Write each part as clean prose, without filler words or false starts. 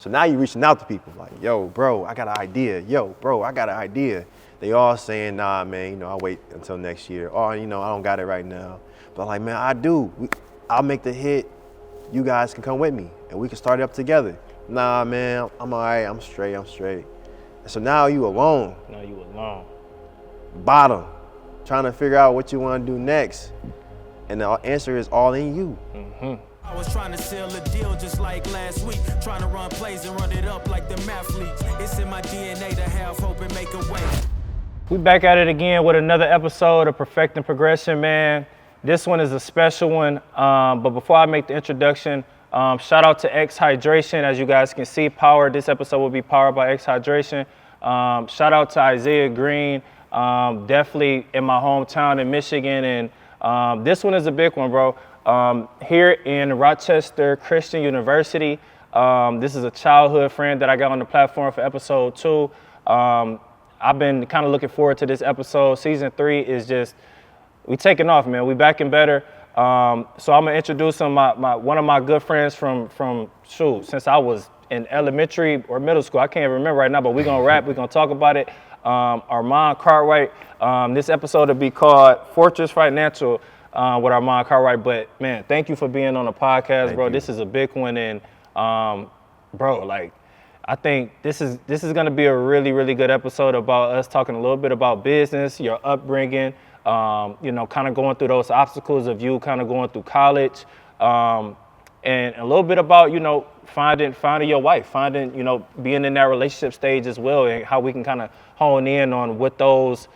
So now you're reaching out to people like, yo, bro, I got an idea. Yo, bro, I got an idea. They all saying, nah, man, I'll wait until next year. Or, I don't got it right now. But like, man, I do. I'll make the hit. You guys can come with me and we can start it up together. Nah, man, I'm all right. I'm straight. And so now you alone. Now you alone. Bottom. Trying to figure out what you want to do next. And the answer is all in you. Mm-hmm. I was trying to seal a deal just like last week, trying to run plays and run it up like the mathletes. It's in my DNA to have hope and make a way. We back at it again with another episode of Perfecting Progression, man. This one is a special one, but before I make the introduction, shout out to X Hydration. As you guys can see, this episode will be powered by X Hydration. Shout out to Isaiah Green, definitely in my hometown in Michigan, and this one is a big one, bro. Here in Rochester Christian University. This is a childhood friend that I got on the platform for episode 2. I've been kind of looking forward to this episode. Season 3 is just, we taking off, man. We back and better. So I'm gonna introduce him, one of my good friends from since I was in elementary or middle school. I can't remember right now, but we're gonna rap, we're gonna talk about it. Armand Cartwright. This episode will be called Fortress Financial with Armand Cartwright. But man, thank you for being on the podcast, bro. This is a big one, and bro, like, I think this is gonna be a really, really good episode about us talking a little bit about business, your upbringing, kind of going through those obstacles of you kind of going through college, and a little bit about, finding your wife, being in that relationship stage as well, and how we can kind of hone in on what those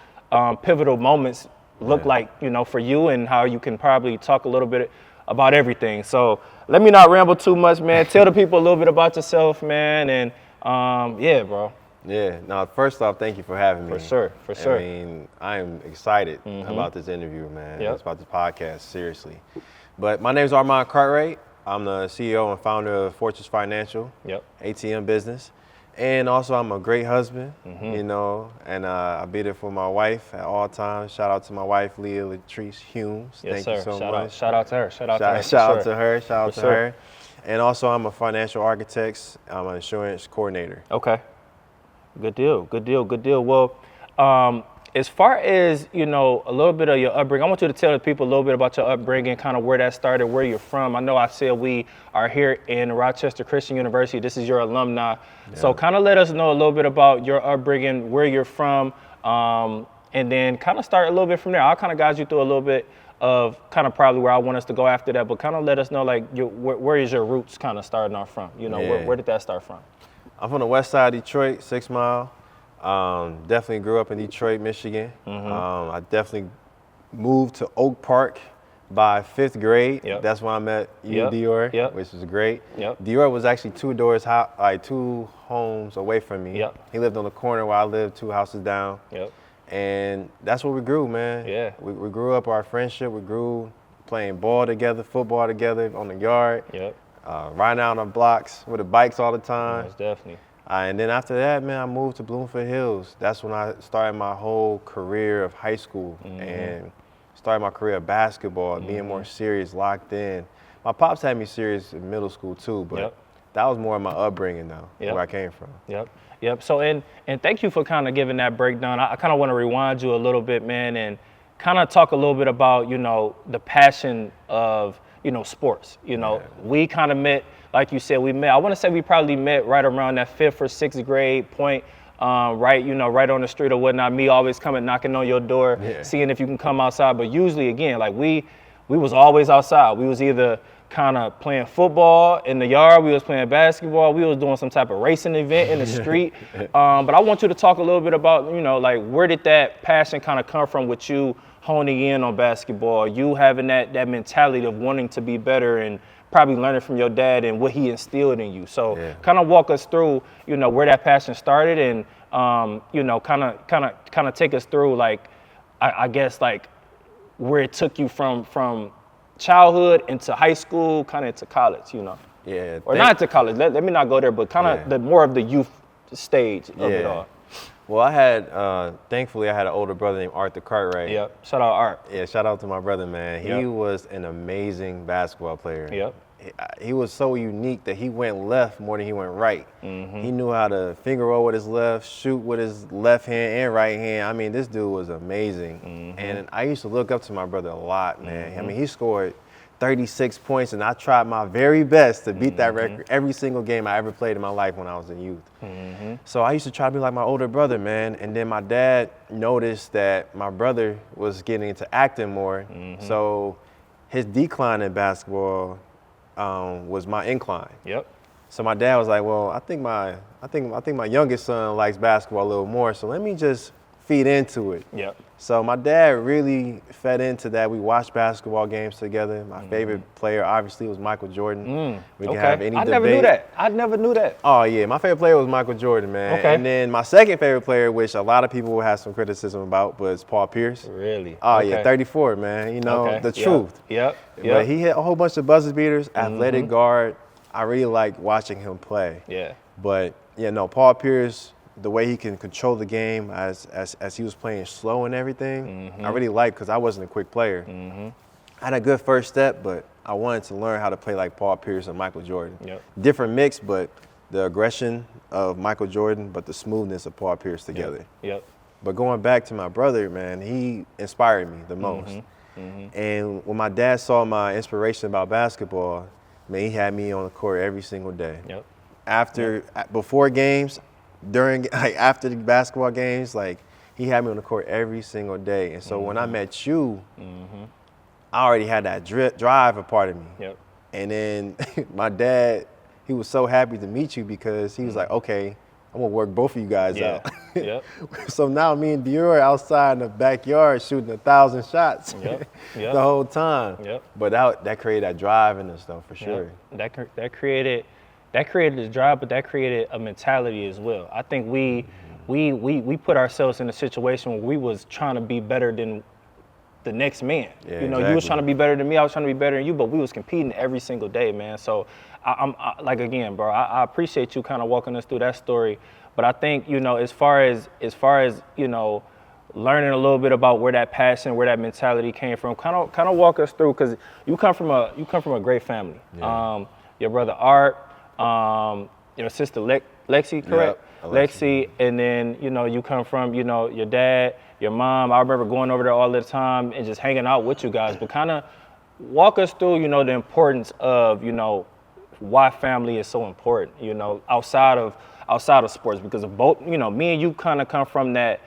pivotal moments look like, for you, and how you can probably talk a little bit about everything. So let me not ramble too much, man. Tell the people a little bit about yourself, man, and yeah, bro. Yeah, now first off, thank you for having me. For sure. I mean, I am excited about this interview, man. Yep. It's about this podcast, seriously. But my name is Armand Cartwright. I'm the CEO and founder of Fortress Financial ATM business. And also I'm a great husband, and I be there for my wife at all times. Shout out to my wife, Leah Latrice Humes. Yes, Thank you so much. Shout out to her. Shout out to her. And also I'm a financial architect. I'm an insurance coordinator. Okay. Good deal. Well, as far as, a little bit of your upbringing, I want you to tell the people a little bit about your upbringing, kind of where that started, where you're from. I know I said we are here in Rochester Christian University. This is your alumni. Yeah. So kind of let us know a little bit about your upbringing, where you're from, and then kind of start a little bit from there. I'll kind of guide you through a little bit of kind of probably where I want us to go after that, but kind of let us know, like, where is your roots kind of starting off from? Where did that start from? I'm from the west side of Detroit, 6 Mile. Definitely grew up in Detroit, Michigan. I definitely moved to Oak Park by 5th grade. Yep. That's when I met you, Dior, which was great. Yep. Dior was actually 2 homes away from me. Yep. He lived on the corner where I lived 2 houses down. Yep. And that's where we grew, man. Yeah. We grew up our friendship. We grew playing ball together, football together on the yard. Yep. Riding out on blocks with the bikes all the time. Yes, definitely. And then after that, man, I moved to Bloomfield Hills. That's when I started my whole career of high school and started my career of basketball, being more serious, locked in. My pops had me serious in middle school too, but that was more of my upbringing though, where I came from. Yep. So, and thank you for kind of giving that breakdown. I kind of want to rewind you a little bit, man, and kind of talk a little bit about, the passion of, sports. We kind of met, like you said, I want to say we probably met right around that 5th or 6th grade point, right on the street or whatnot. Me always coming knocking on your door, seeing if you can come outside. But usually, again, like we was always outside. We was either kind of playing football in the yard, we was playing basketball, we was doing some type of racing event in the street. But I want you to talk a little bit about, like, where did that passion kind of come from with you honing in on basketball, you having that mentality of wanting to be better and probably learning from your dad and what he instilled in you. So kind of walk us through, where that passion started and, kind of take us through, like, I guess, like, where it took you from childhood into high school, kind of into college, Yeah. Or not into college, let me not go there, but kind of the more of the youth stage of it all. Well, I had, thankfully, I had an older brother named Arthur Cartwright. Yep. Shout out Art. Yeah, shout out to my brother, man. He was an amazing basketball player. Yep. he was so unique that he went left more than he went right. He knew how to finger roll with his left, shoot with his left hand and right hand. I mean, this dude was amazing. And I used to look up to my brother a lot, man. I mean, he scored 36 points, and I tried my very best to beat that record every single game I ever played in my life when I was in youth. So I used to try to be like my older brother, man. And then my dad noticed that my brother was getting into acting more. So his decline in basketball was my incline. So my dad was like, well, I think my youngest son likes basketball a little more, so let me just feed into it. So my dad really fed into that. We watched basketball games together. My favorite player obviously was Michael Jordan. We can have any debate. I never knew that. Oh yeah, my favorite player was Michael Jordan, man. And then my second favorite player, which a lot of people will have some criticism about, was Paul Pierce. Really? Oh yeah, 34, man. You know, the truth. But he hit a whole bunch of buzzer beaters, athletic guard. I really like watching him play. But yeah, no, Paul Pierce, the way he can control the game as he was playing slow and everything, I really liked, because I wasn't a quick player. I had a good first step, but I wanted to learn how to play like Paul Pierce and Michael Jordan. Different mix, but the aggression of Michael Jordan, but the smoothness of Paul Pierce together. But going back to my brother, man, he inspired me the most. And when my dad saw my inspiration about basketball, man, he had me on the court every single day. Before games, after the basketball games, like, he had me on the court every single day. And so when I met you, I already had that drive a part of me. And then my dad, he was so happy to meet you, because he was like, okay, I'm gonna work both of you guys out. So now me and Dior are outside in the backyard shooting 1,000 shots the whole time. But that created that drive in us, though, for sure. That created the drive, but that created a mentality as well. I think we put ourselves in a situation where we was trying to be better than the next man. You know, you was trying to be better than me, I was trying to be better than you, but we was competing every single day, man. So I'm like, again, bro, I appreciate you kind of walking us through that story. But I think, you know, as far as you know, learning a little bit about where that passion, where that mentality came from, kind of walk us through, because you come from a great family. Your brother Art, your sister Lexi, correct? Lexi, and then, you know, you come from, you know, your dad, your mom. I remember going over there all the time and just hanging out with you guys. But kind of walk us through, you know, the importance of, you know, why family is so important, you know, outside of sports, because of both, you know, me and you kind of come from that,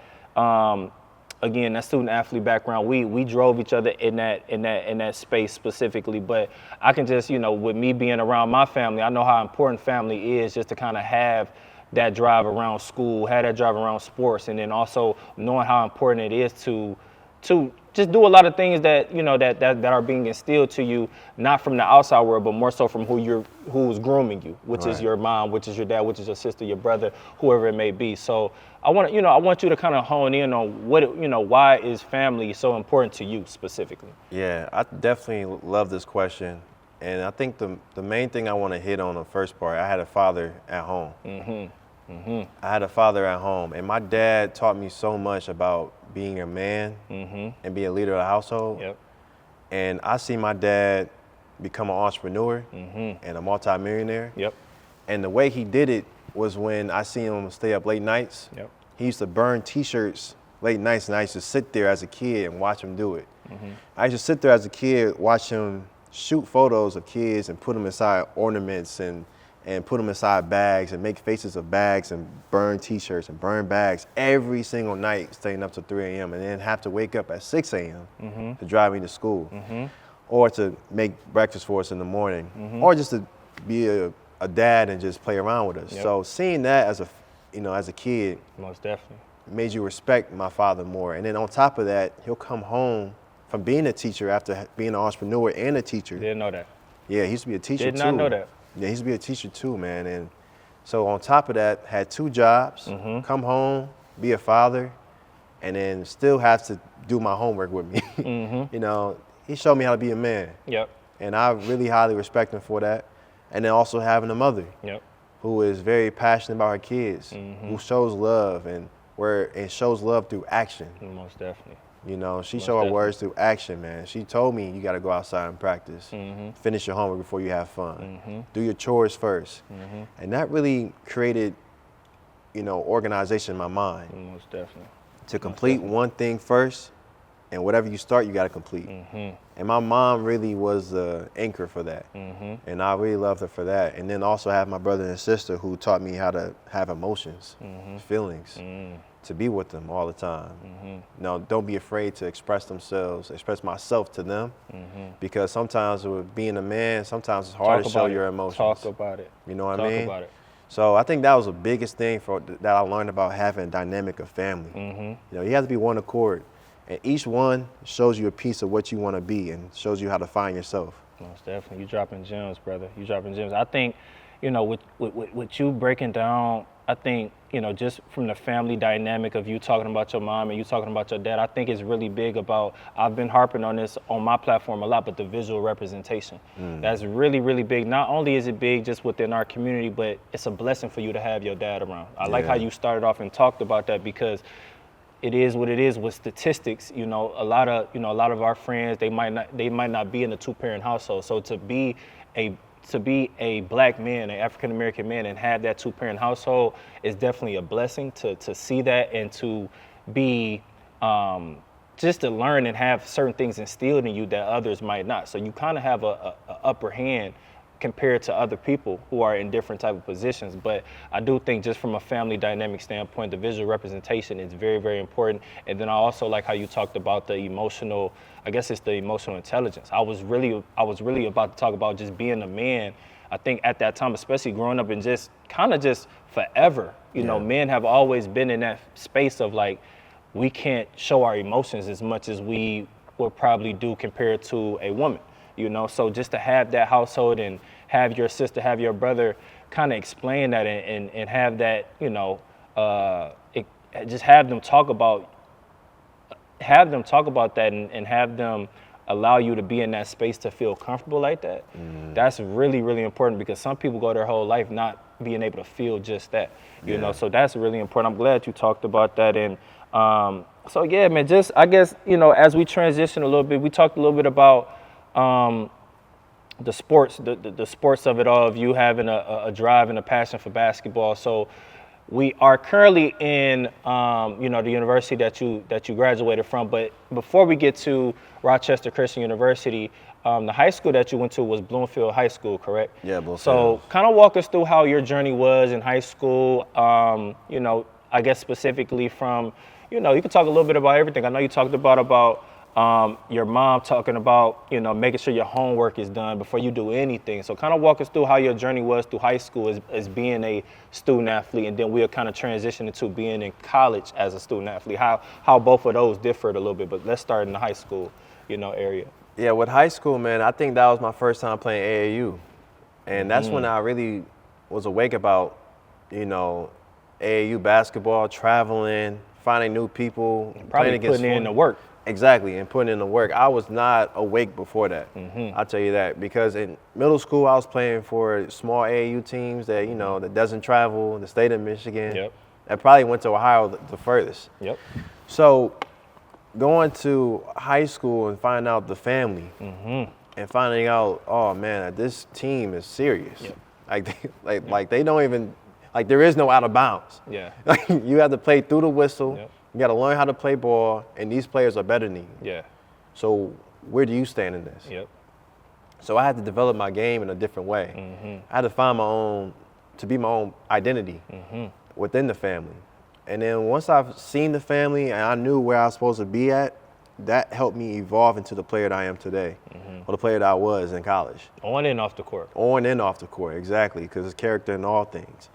again, that student athlete background. We drove each other in that space specifically, but I can just, you know, with me being around my family, I know how important family is, just to kind of have that drive around school, have that drive around sports, and then also knowing how important it is to just do a lot of things that, you know, that are being instilled to you, not from the outside world, but more so from who's grooming you, which is your mom, which is your dad, which is your sister, your brother, whoever it may be. So I want you to kind of hone in on why is family so important to you specifically? Yeah, I definitely love this question. And I think the main thing I want to hit on the first part, I had a father at home. I had a father at home, and my dad taught me so much about being a man and being a leader of the household. And I see my dad become an entrepreneur and a multimillionaire. And the way he did it was when I see him stay up late nights. He used to burn T-shirts late nights, and I used to sit there as a kid and watch him do it. I used to sit there as a kid, watch him shoot photos of kids and put them inside ornaments and put them inside bags and make faces of bags and burn T-shirts and burn bags every single night, staying up to 3 a.m. and then have to wake up at 6 a.m. to drive me to school or to make breakfast for us in the morning or just to be a dad and just play around with us. So seeing that as a kid, most definitely made you respect my father more. And then on top of that, he'll come home from being a teacher after being an entrepreneur and a teacher. Didn't know that. Yeah, he used to be a teacher too. Did not know that. Yeah, he used to be a teacher too, man. And so on top of that, had 2 jobs, come home, be a father, and then still have to do my homework with me. You know, he showed me how to be a man. And I really highly respect him for that. And then also having a mother who is very passionate about her kids, who shows love and shows love through action. Most definitely. You know, she showed her words through action, man. She told me you got to go outside and practice. Finish your homework before you have fun. Do your chores first. And that really created, you know, organization in my mind. Most definitely. To complete one thing first, and whatever you start, you got to complete. And my mom really was the anchor for that. And I really loved her for that. And then also have my brother and sister who taught me how to have emotions, feelings, to be with them all the time. You know, don't be afraid to express myself to them, because sometimes with being a man, sometimes it's hard to show your emotions. Talk about it. You know what I mean? Talk about it. So I think that was the biggest thing that I learned about having a dynamic of family. You know, you have to be one accord, and each one shows you a piece of what you want to be and shows you how to find yourself. Most definitely. You dropping gems, brother. You dropping gems. I think, you know, with you breaking down, I think, you know, just from the family dynamic of you talking about your mom and you talking about your dad, I think it's really big about, I've been harping on this on my platform a lot, but the visual representation. That's really, really big. Not only is it big just within our community, but it's a blessing for you to have your dad around. I like how you started off and talked about that, because it is what it is with statistics. You know, a lot of our friends, they might not be in a two-parent household. So to be a black man, an African-American man, and have that two-parent household is definitely a blessing to see that, and to be, just to learn and have certain things instilled in you that others might not. So you kind of have a upper hand compared to other people who are in different type of positions. But I do think just from a family dynamic standpoint, the visual representation is very, very important. And then I also like how you talked about the emotional, I guess it's the emotional intelligence. I was really about to talk about just being a man. I think at that time, especially growing up and just kind of just forever, you know, men have always been in that space of like, we can't show our emotions as much as we would probably do compared to a woman. You know, so just to have that household and have your sister, have your brother kind of explain that and have that, you know, just have them talk about that and have them allow you to be in that space to feel comfortable like that. That's really, really important, because some people go their whole life not being able to feel just that, you know, so that's really important. I'm glad you talked about that. And so, yeah, man, just, I guess, you know, as we transition a little bit, we talked a little bit about the sports, the sports of it all, of you having a drive and a passion for basketball. So we are currently in, you know, the university that you graduated from. But before we get to Rochester Christian University, the high school that you went to was Bloomfield High School, correct? Yeah, Bloomfield. So kind of walk us through how your journey was in high school. You know, I guess specifically from, you know, you can talk a little bit about everything. I know you talked about your mom talking about, you know, making sure your homework is done before you do anything. So kind of walk us through how your journey was through high school as being a student athlete, and then we'll kind of transition into being in college as a student athlete, how both of those differed a little bit. But let's start in the high school, you know, area. Yeah, with high school, man, I think that was my first time playing AAU. And that's when I really was awake about, you know, AAU basketball, traveling, finding new people, probably putting in the work. Exactly, and putting in the work. I was not awake before that. I'll tell you that, because in middle school I was playing for small AAU teams that, you know, that doesn't travel, the state of Michigan. That probably went to Ohio the furthest. So going to high school and finding out the family and finding out, oh man, this team is serious. Like they don't even, like there is no out of bounds. Like you have to play through the whistle. You got to learn how to play ball, and these players are better than you. So where do you stand in this? So I had to develop my game in a different way. I had to find be my own identity within the family. And then once I've seen the family and I knew where I was supposed to be at, that helped me evolve into the player that I am today, or the player that I was in college. On and off the court. On and off the court, exactly, because it's character in all things.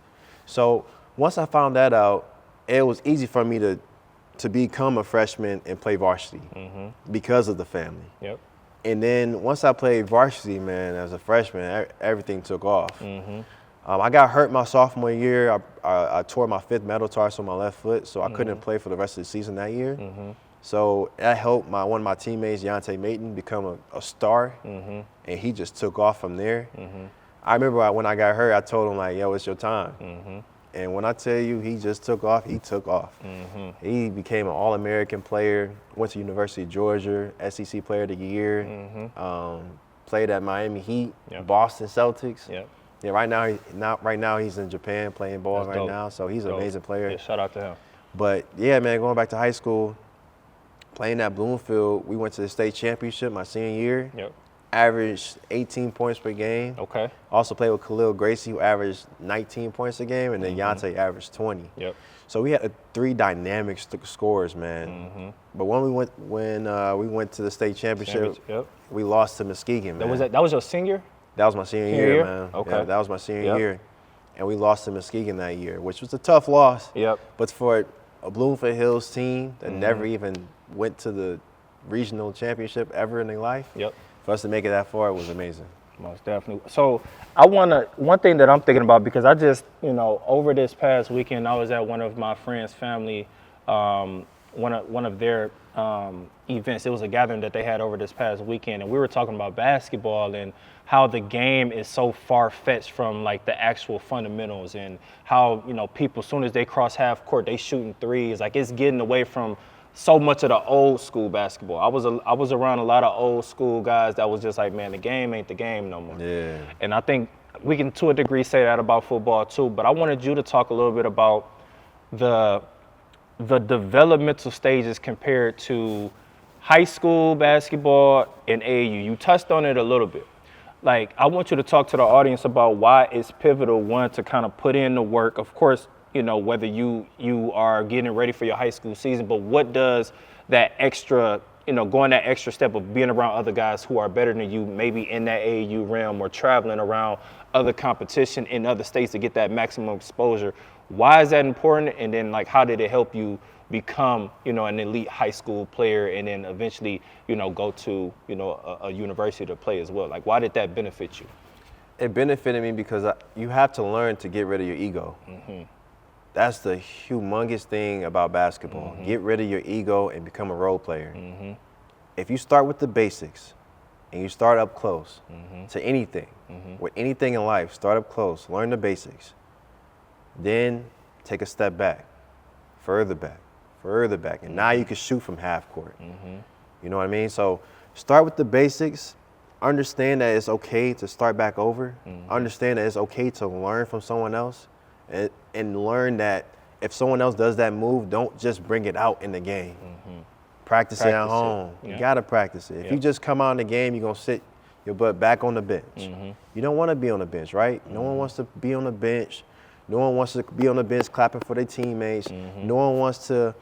So once I found that out, it was easy for me to become a freshman and play varsity because of the family. And then once I played varsity, man, as a freshman, everything took off. I got hurt my sophomore year. I tore my 5th metatarsal on my left foot, so I couldn't play for the rest of the season that year. So that helped one of my teammates, Deontay Mayton, become a star, and he just took off from there. I remember when I got hurt, I told him, like, yo, it's your time. And when I tell you he just took off, he took off. He became an All-American player, went to University of Georgia, SEC Player of the Year, played at Miami Heat, Boston Celtics. Yeah, right now he's in Japan playing ball now, so he's an amazing player. Yeah, shout out to him. But yeah, man, going back to high school, playing at Bloomfield, we went to the state championship my senior year. Averaged 18 points per game. Okay. Also played with Khalil Gracie, who averaged 19 points a game, and then Yante averaged 20. So we had 3 dynamic scorers, man. But when we went to the state championship, we lost to Muskegon, man. That was your senior? That was my senior year, man. Okay. Yeah, that was my senior year. And we lost to Muskegon that year, which was a tough loss. But for a Bloomfield Hills team that never even went to the regional championship ever in their life, for us to make it that far, it was amazing. Most definitely. So one thing that I'm thinking about, because I just, over this past weekend, I was at one of my friends' family, one of their events. It was a gathering that they had over this past weekend, and we were talking about basketball and how the game is so far-fetched from like the actual fundamentals, and how, people, as soon as they cross half court, they shooting threes. Like, it's getting away from so much of the old school basketball. I was around a lot of old school guys that was just like, man, the game ain't the game no more. And I think we can, to a degree, say that about football too. But I wanted you to talk a little bit about the developmental stages compared to high school basketball and AAU. You touched on it a little bit. Like, I want you to talk to the audience about why it's pivotal, one, to kind of put in the work. Of course, whether you are getting ready for your high school season, but what does that extra, going that extra step of being around other guys who are better than you, maybe in that AAU realm, or traveling around other competition in other states to get that maximum exposure. Why is that important? And then, like, how did it help you become, an elite high school player, and then eventually, go to, a university to play as well? Like, why did that benefit you? It benefited me because you have to learn to get rid of your ego. That's the humongous thing about basketball. Get rid of your ego and become a role player. If you start with the basics and you start up close to anything, with anything in life, start up close, learn the basics, then take a step back, further back, and now you can shoot from half court. You know what I mean? So start with the basics, understand that it's okay to start back over, understand that it's okay to learn from someone else, and learn that if someone else does that move, don't just bring it out in the game. Practice it at home. You gotta practice it. If you just come out in the game, you're gonna sit your butt back on the bench. You don't wanna be on the bench, right? No one wants to be on the bench. No one wants to be on the bench clapping for their teammates. No one wants to,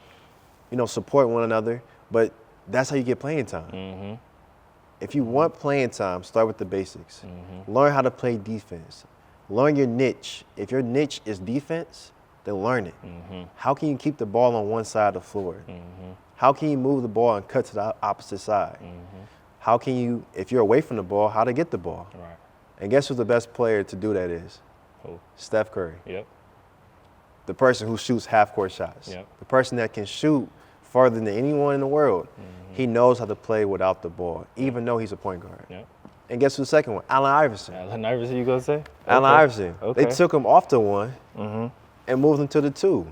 support one another, but that's how you get playing time. If you want playing time, start with the basics. Learn how to play defense. Learn your niche. If your niche is defense, then learn it. How can you keep the ball on one side of the floor? How can you move the ball and cut to the opposite side? How can you, if you're away from the ball, how to get the ball? And guess who's the best player to do that is? Who? Steph Curry. The person who shoots half-court shots. The person that can shoot farther than anyone in the world. He knows how to play without the ball, even though he's a point guard. And guess who's the second one? Allen Iverson. Allen Iverson, you gonna say? Allen Iverson. They took him off the one and moved him to the two.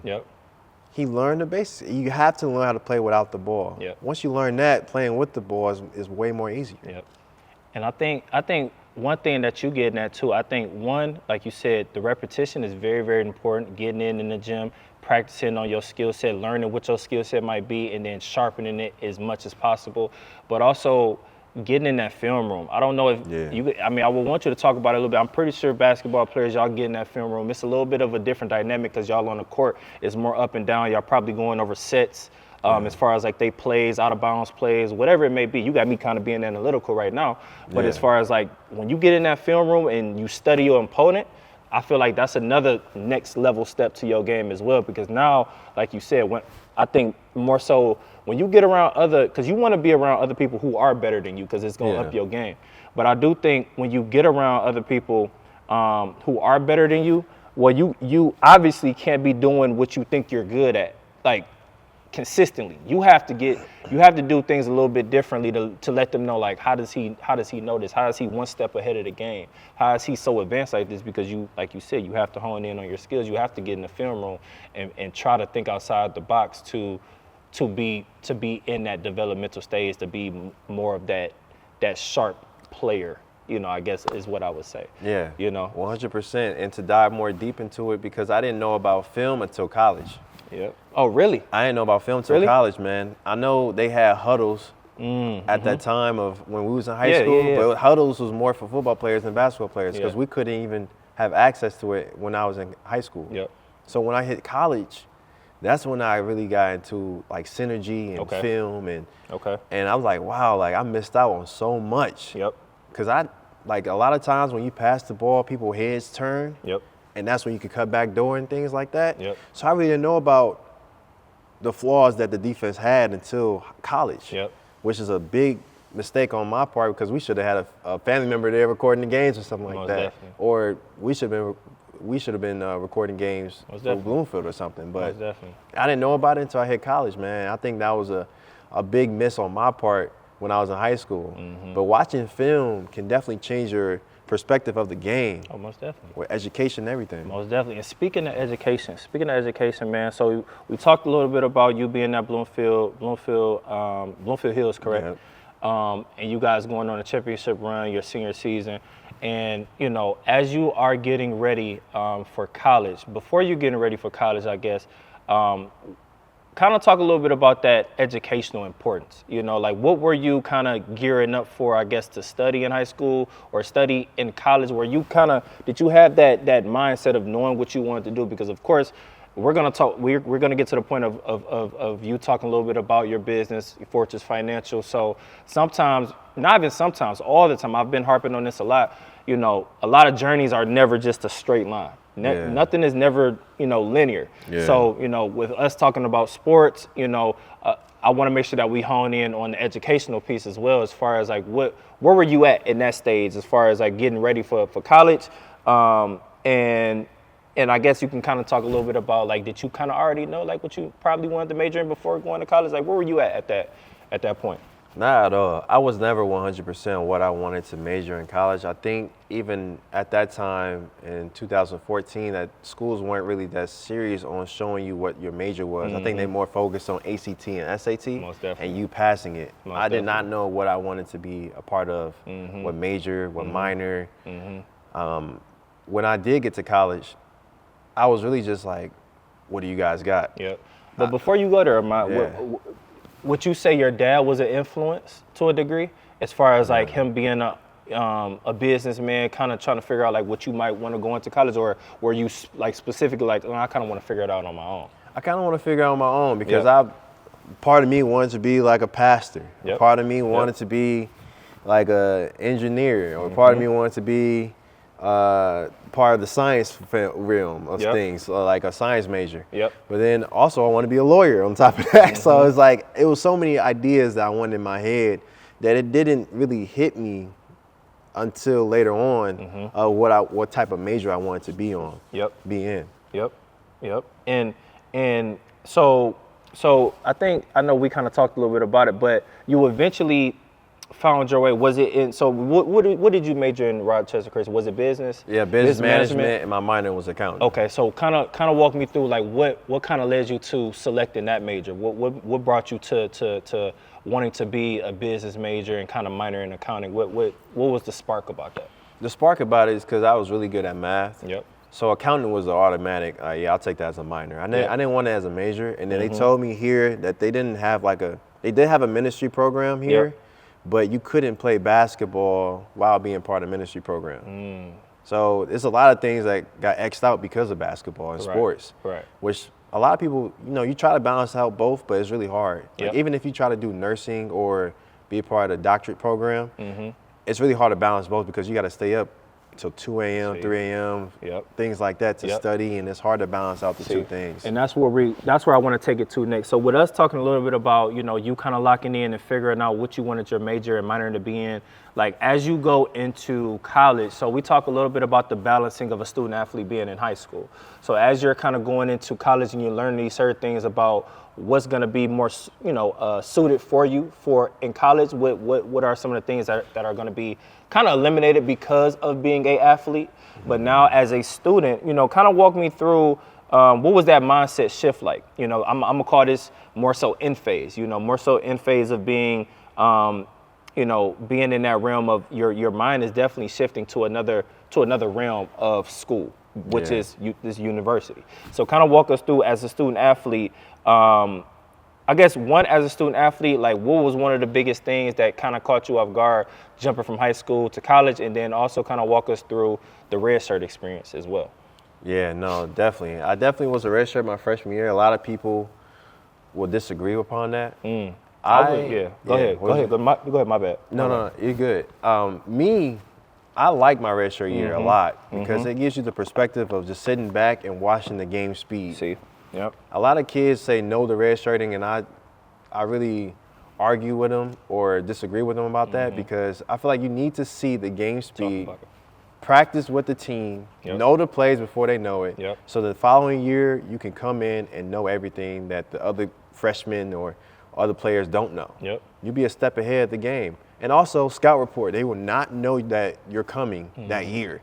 He learned the basics. You have to learn how to play without the ball. Once you learn that, playing with the ball is way more easier. And I think one thing that you getting at too, I think one, like you said, the repetition is very, very important. Getting in the gym, practicing on your skill set, learning what your skill set might be, and then sharpening it as much as possible. But also getting in that film room. I don't know if I would want you to talk about it a little bit. I'm pretty sure basketball players, y'all get in that film room. It's a little bit of a different dynamic because y'all on the court is more up and down. Y'all probably going over sets. As far as like they plays, out of bounds plays, whatever it may be. You got me kind of being analytical right now. But as far as like when you get in that film room and you study your opponent, I feel like that's another next level step to your game as well. Because now, like you said, I think more so when you get around because you want to be around other people who are better than you because it's going to up your game. But I do think when you get around other people who are better than you, well, you obviously can't be doing what you think you're good at. Like, consistently. You have to do things a little bit differently to let them know, like, how does he know this? How is he one step ahead of the game? How is he so advanced like this? Because you, like you said, you have to hone in on your skills. You have to get in the film room and try to think outside the box to be in that developmental stage, to be more of that sharp player, I guess is what I would say. Yeah. 100%. And to dive more deep into it, because I didn't know about film until college. Yep. Oh, really? I didn't know about film till college, man. I know they had huddles at that time of when we was in high school, but huddles was more for football players than basketball players because we couldn't even have access to it when I was in high school. Yep. So when I hit college, that's when I really got into like synergy and film and I was like, wow, like I missed out on so much. Yep. Because a lot of times when you pass the ball, people's heads turn. Yep. And that's when you could cut back door and things like that. Yep. So I really didn't know about the flaws that the defense had until college, which is a big mistake on my part because we should have had a family member there recording the games or something like that. Definitely. Or we should have been recording games for Bloomfield or something. But I didn't know about it until I hit college, man. I think that was a big miss on my part when I was in high school. But watching film can definitely change your perspective of the game. Oh, most definitely. With education and everything. Most definitely. And speaking of education, man, so we talked a little bit about you being at Bloomfield Hills, correct? Yeah. And you guys going on a championship run, your senior season. And, as you are getting ready for college, before you're getting ready for college, I guess, kind of talk a little bit about that educational importance. Like what were you kind of gearing up for, I guess, to study in high school or study in college? Did you have that mindset of knowing what you wanted to do? Because of course, we're gonna get to the point of you talking a little bit about your business, Fortress Financial. So sometimes, not even sometimes, all the time, I've been harping on this a lot. A lot of journeys are never just a straight line. Nothing is never, linear. Yeah. So, with us talking about sports, I want to make sure that we hone in on the educational piece as well, as far as like where were you at in that stage, as far as like getting ready for college, and I guess you can kind of talk a little bit about like, did you kind of already know like what you probably wanted to major in before going to college? Like, where were you at that point? Not at all. I was never 100% what I wanted to major in college. I think even at that time in 2014, that schools weren't really that serious on showing you what your major was. I think they more focused on ACT and SAT and you passing it. I did not know what I wanted to be a part of, what major, what minor. When I did get to college, I was really just like, what do you guys got? Yeah. But before you go there, would you say your dad was an influence to a degree, as far as like him being a businessman, kind of trying to figure out like what you might want to go into college, or were you like specifically like, I kind of want to figure it out on my own? I kind of want to figure it out on my own because part of me wanted to be like a pastor. Part of me wanted to be like a engineer, or part of me wanted to be part of the science realm of things, like a science major. But then also I want to be a lawyer on top of that. So it's like, it was so many ideas that I wanted in my head that it didn't really hit me until later on what type of major I wanted to be in. And so I know we kind of talked a little bit about it, but you eventually found your way. Was it in? So what did you major in Rochester, Chris? Was it business? Yeah, business management, and my minor was accounting. Okay, so kind of walk me through like what kind of led you to selecting that major? What brought you to wanting to be a business major and kind of minor in accounting? What was the spark about that? The spark about it is because I was really good at math. So accounting was the automatic. I'll take that as a minor. I didn't want it as a major, and then they told me here that they didn't have they did have a ministry program here. But you couldn't play basketball while being part of the ministry program. So there's a lot of things that got X'd out because of basketball and sports, which a lot of people, you try to balance out both, but it's really hard. Like even if you try to do nursing or be a part of a doctorate program, it's really hard to balance both because you got to stay up till 2 a.m., 3 a.m., things like that to study, and it's hard to balance out the two things. And that's where I want to take it to next. So with us talking a little bit about, you kind of locking in and figuring out what you wanted your major and minor to be in, like as you go into college, so we talk a little bit about the balancing of a student athlete being in high school. So as you're kind of going into college and you're learning these certain things about what's going to be more, suited for you for in college. What are some of the things that are going to be kind of eliminated because of being a athlete? But now as a student, kind of walk me through what was that mindset shift like? I'm gonna call this more so in phase. More so in phase of being, being in that realm of your mind is definitely shifting to another realm of school, which is this university. So kind of walk us through as a student athlete. I guess as a student athlete, like what was one of the biggest things that kind of caught you off guard jumping from high school to college, and then also kind of walk us through the red shirt experience as well. Yeah, no, definitely. I definitely was a red shirt my freshman year. A lot of people will disagree upon that. Go ahead. Go ahead, my bad. No, you're good. I like my red shirt year a lot because it gives you the perspective of just sitting back and watching the game speed. See, yep. A lot of kids say no to red shirting, and I really argue with them or disagree with them about that because I feel like you need to see the game speed, practice with the team, know the plays before they know it, so the following year you can come in and know everything that the other freshmen or other players don't know. You'll be a step ahead of the game. And also scout report, they will not know that you're coming that year.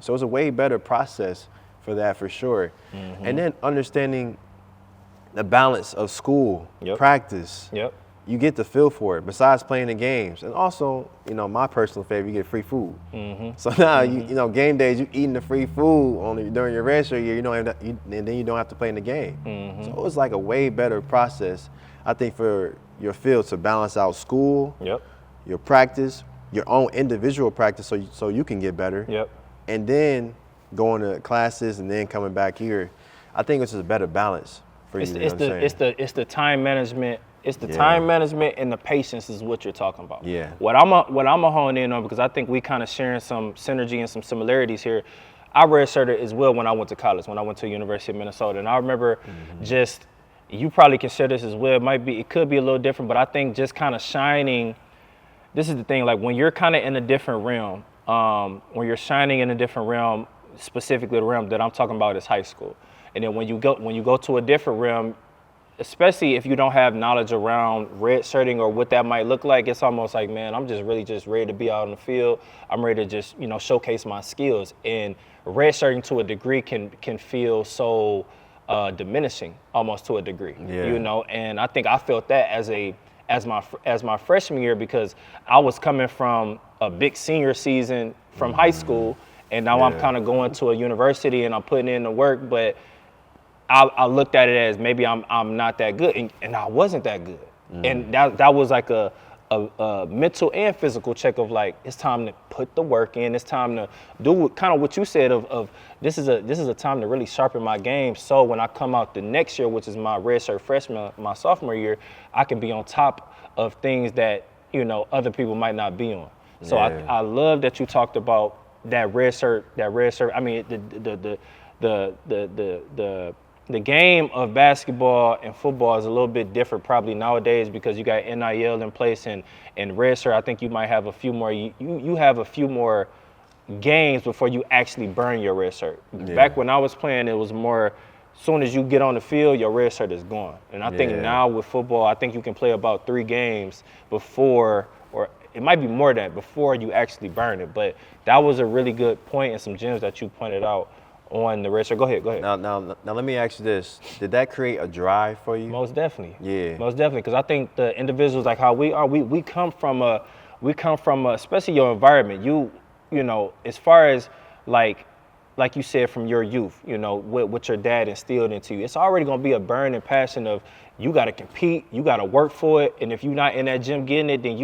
So it's a way better process for that for sure. And then understanding the balance of school, practice, you get the feel for it besides playing the games. And also, my personal favorite, you get free food. So now, game days, you eating the free food during your red shirt year, and then you don't have to play in the game. So it was like a way better process, I think, for your field to balance out school, your practice, your own individual practice so you can get better. And then going to classes and then coming back here. I think it's just a better balance for you. It's the time management. It's the time management and the patience is what you're talking about. What I'm a hone in on, because I think we kind of sharing some synergy and some similarities here. I redshirted as well when I went to college, when I went to University of Minnesota. And I remember you probably can share this as well. It could be a little different, but I think just kind of shining. This is the thing, like when you're kind of in a different realm, when you're shining in a different realm, specifically the realm that I'm talking about is high school. And then when you go to a different realm, especially if you don't have knowledge around red shirting or what that might look like, it's almost like, man, I'm just really just ready to be out on the field. I'm ready to just, showcase my skills. And red shirting to a degree can feel so diminishing almost to a degree, and I think I felt that as my freshman year because I was coming from a big senior season from high school, and now I'm kind of going to a university and I'm putting in the work, but I looked at it as maybe I'm not that good, and I wasn't that good, and that was like a mental and physical check of like it's time to put the work in. It's time to do kind of what you said of this is a time to really sharpen my game. So when I come out the next year, which is my redshirt freshman, my sophomore year, I can be on top of things that other people might not be on. So I love that you talked about that red shirt. I mean the game of basketball and football is a little bit different probably nowadays because you got NIL in place and red shirt. I think you might have a few more. You have a few more games before you actually burn your red shirt. Back when I was playing, it was more. As soon as you get on the field, your red shirt is gone. And I think now with football, I think you can play about 3 games before, or it might be more than that, before you actually burn it. But that was a really good point and some gems that you pointed out on the red shirt. Go ahead. Now let me ask you this. Did that create a drive for you? Most definitely. Yeah. Most definitely. Because I think the individuals like how we are, we come from a, especially your environment. You as far as like you said, from your youth, what your dad instilled into you, it's already going to be a burning passion of you got to compete, you got to work for it, and if you're not in that gym getting it, then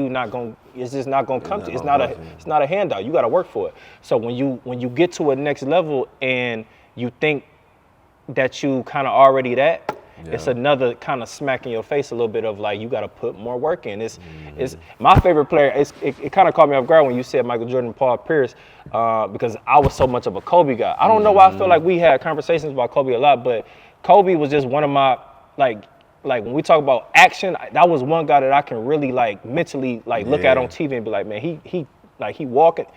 it's just not going to come to you. It's not a handout. You got to work for it. So when you get to a next level and you think that you kind of already that, it's another kind of smack in your face a little bit of like you got to put more work in. It's my favorite player. It kind of caught me off guard when you said Michael Jordan and Paul Pierce because I was so much of a Kobe guy. I don't know why I feel like we had conversations about Kobe a lot, but Kobe was just one of my like when we talk about action, that was one guy that I can really like mentally like look at on TV and be like, man, he walking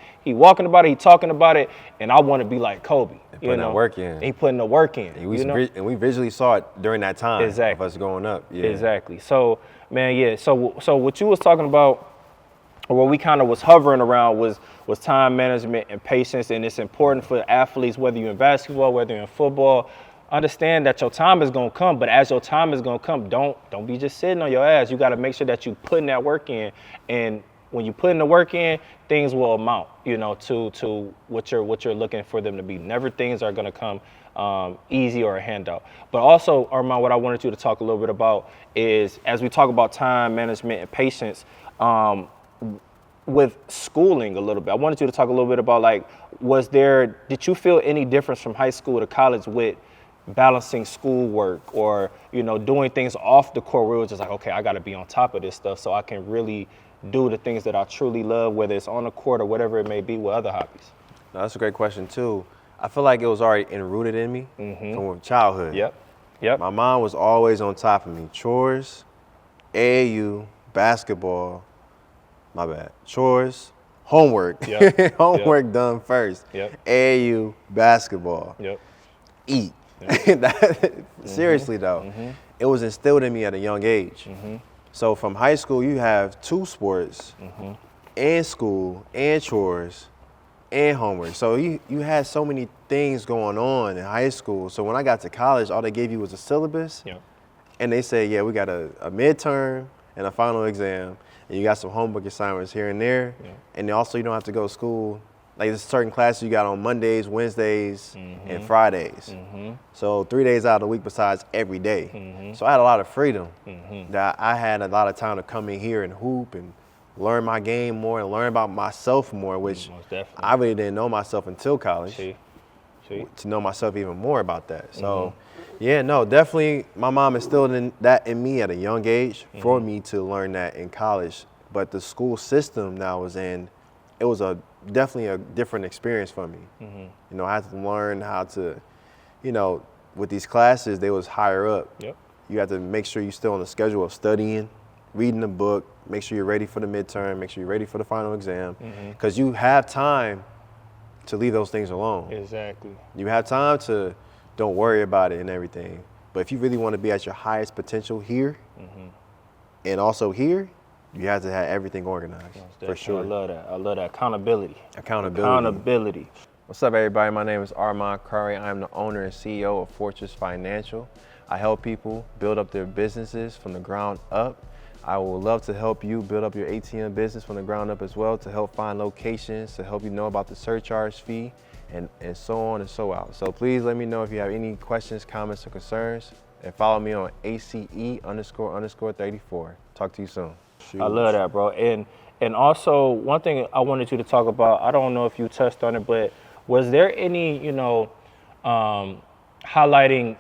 about it, he talking about it, and I want to be like Kobe. Putting that work in. He putting the work in. And we visually saw it during that time Exactly. of us growing up. Yeah. Exactly. So, man, yeah. So what you was talking about, or what we kind of was hovering around was time management and patience, and it's important for athletes, whether you're in basketball, whether you're in football. Understand that your time is gonna come, but as your time is gonna come, don't be just sitting on your ass. You got to make sure that you putting that work in, and when you put in the work in, things will amount, to what you're looking for them to be. Never things are gonna come easy or a handout. But also, Armand, what I wanted you to talk a little bit about is, as we talk about time management and patience, with schooling a little bit, I wanted you to talk a little bit about, like, did you feel any difference from high school to college with balancing schoolwork or, doing things off the court where it was just like, okay, I got to be on top of this stuff so I can really do the things that I truly love, whether it's on the court or whatever it may be with other hobbies? No, that's a great question too. I feel like it was already enrooted in me from childhood. Yep. My mom was always on top of me. Chores, AAU, basketball, chores, homework. Yep. Homework done first. Yep. AAU, basketball. Yep. Eat. Seriously though, it was instilled in me at a young age. So from high school, you have 2 sports, and school, and chores, and homework. So you had so many things going on in high school. So when I got to college, all they gave you was a syllabus, and they said, yeah, we got a midterm and a final exam, and you got some homework assignments here and there, and also you don't have to go to school. Like, there's certain classes you got on Mondays, Wednesdays, and Fridays. So 3 days out of the week besides every day. So I had a lot of freedom. That I had a lot of time to come in here and hoop and learn my game more and learn about myself more, which I really didn't know myself until college. To know myself even more about that. So, yeah, no, definitely my mom instilled that in me at a young age for me to learn that in college. But the school system that I was in, it was definitely a different experience for me. I had to learn how to, with these classes, they was higher up. You had to make sure you're still on the schedule of studying, reading the book, make sure you're ready for the midterm, make sure you're ready for the final exam, because you have time to leave those things alone. Exactly. You have time to don't worry about it and everything. But if you really want to be at your highest potential here, and also here, you have to have everything organized, for sure. I love that. I love that. Accountability. Accountability. What's up, everybody? My name is Armand Cartwright. I'm the owner and CEO of Fortress Financial. I help people build up their businesses from the ground up. I would love to help you build up your ATM business from the ground up as well, to help find locations, to help you know about the surcharge fee, and so on and so out. So please let me know if you have any questions, comments, or concerns, and follow me on ACE__34. Talk to you soon. I love that, bro. And also, one thing I wanted you to talk about, I don't know if you touched on it, but was there any, highlighting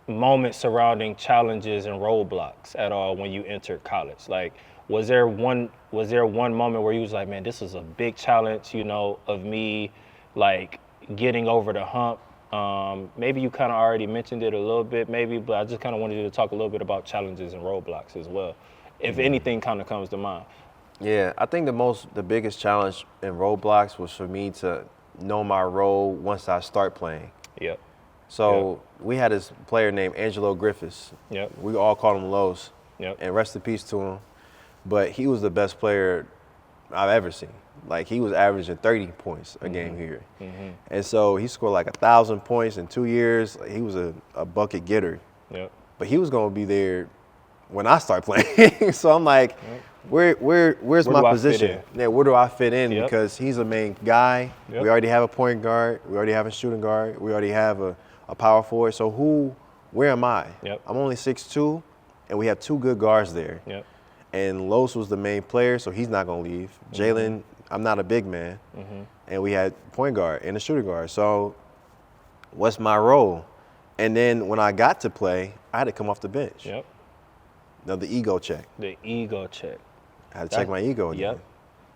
moments surrounding challenges and roadblocks at all when you entered college? Like, was there one moment where you was like, man, this is a big challenge, of me, like, getting over the hump? Maybe you kind of already mentioned it a little bit, maybe, but I just kind of wanted you to talk a little bit about challenges and roadblocks as well, if anything kind of comes to mind. Yeah, I think the biggest challenge in roadblocks was for me to know my role once I start playing. So we had this player named Angelo Griffiths. We all called him Los. And rest in peace to him. But he was the best player I've ever seen. Like, he was averaging 30 points a game here. And so he scored like 1,000 points in 2 years. He was a bucket getter. But he was going to be there when I start playing. So I'm like, where's my position? Yeah, where do I fit in? Because he's a main guy. We already have a point guard. We already have a shooting guard. We already have a power forward. So where am I? I'm only 6'2", and we have 2 good guards there. And Los was the main player, so he's not going to leave. Jalen, I'm not a big man. And we had point guard and a shooting guard. So what's my role? And then when I got to play, I had to come off the bench. Now, the ego check. The ego check. I had to check my ego again.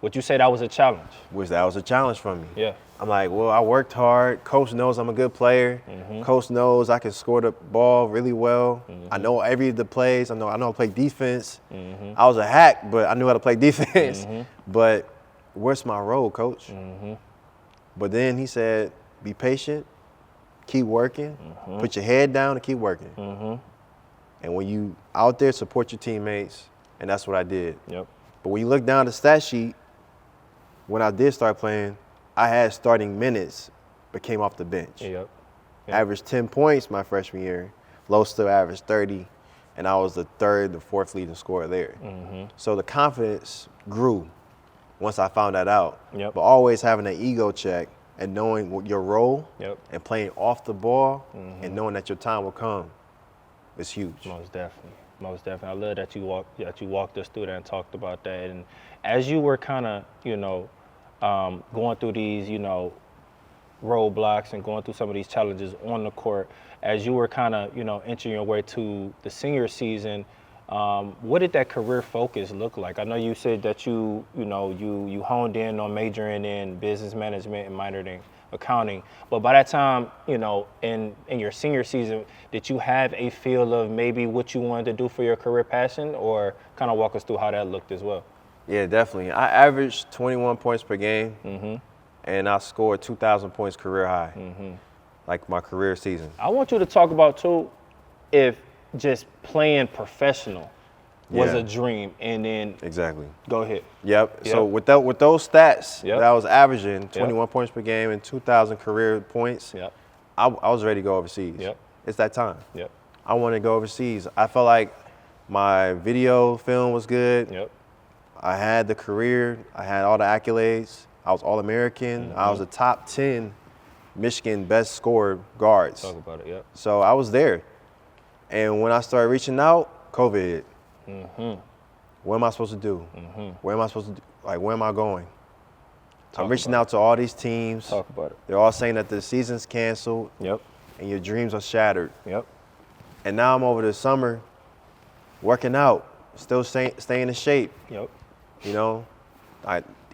Would you say that was a challenge? That was a challenge for me. I'm like, well, I worked hard. Coach knows I'm a good player. Coach knows I can score the ball really well. I know the plays. I know how to play defense. I was a hack, but I knew how to play defense. But where's my role, Coach? But then he said, be patient keep working, put your head down and keep working. And when you out there, support your teammates, and that's what I did. Yep. But when you look down the stat sheet, when I did start playing, I had starting minutes, but came off the bench. Yep. Averaged 10 points my freshman year. Low still averaged 30, and I was the fourth leading scorer there. So the confidence grew once I found that out. Yep. But always having an ego check and knowing what your role and playing off the ball and knowing that your time will come is huge. Most definitely. Most definitely. I love that you walked us through that and talked about that. And as you were kind of, going through these, roadblocks and going through some of these challenges on the court, as you were kind of, entering your way to the senior season, what did that career focus look like? I know you said that you honed in on majoring in business management and minoring in accounting, but by that time, in your senior season, did you have a feel of maybe what you wanted to do for your career passion, or kind of walk us through how that looked as well? Yeah, definitely. I averaged 21 points per game, and I scored 2,000 points career high, like my career season. I want you to talk about, too, if just playing professional was a dream, and then exactly. Go ahead. Yep. So with those stats that I was averaging, 21 points per game and 2,000 career points, I was ready to go overseas. It's that time. I wanted to go overseas. I felt like my video film was good. I had the career. I had all the accolades. I was All-American. I was the top 10 Michigan best scorer guards. Talk about it. So I was there. And when I started reaching out, COVID hit. What am I supposed to do? Where am I supposed to do? Like, where am I going? I'm reaching out to all these teams. Talk about it. They're all saying that the season's canceled. And your dreams are shattered. And now I'm over the summer working out, still staying in shape.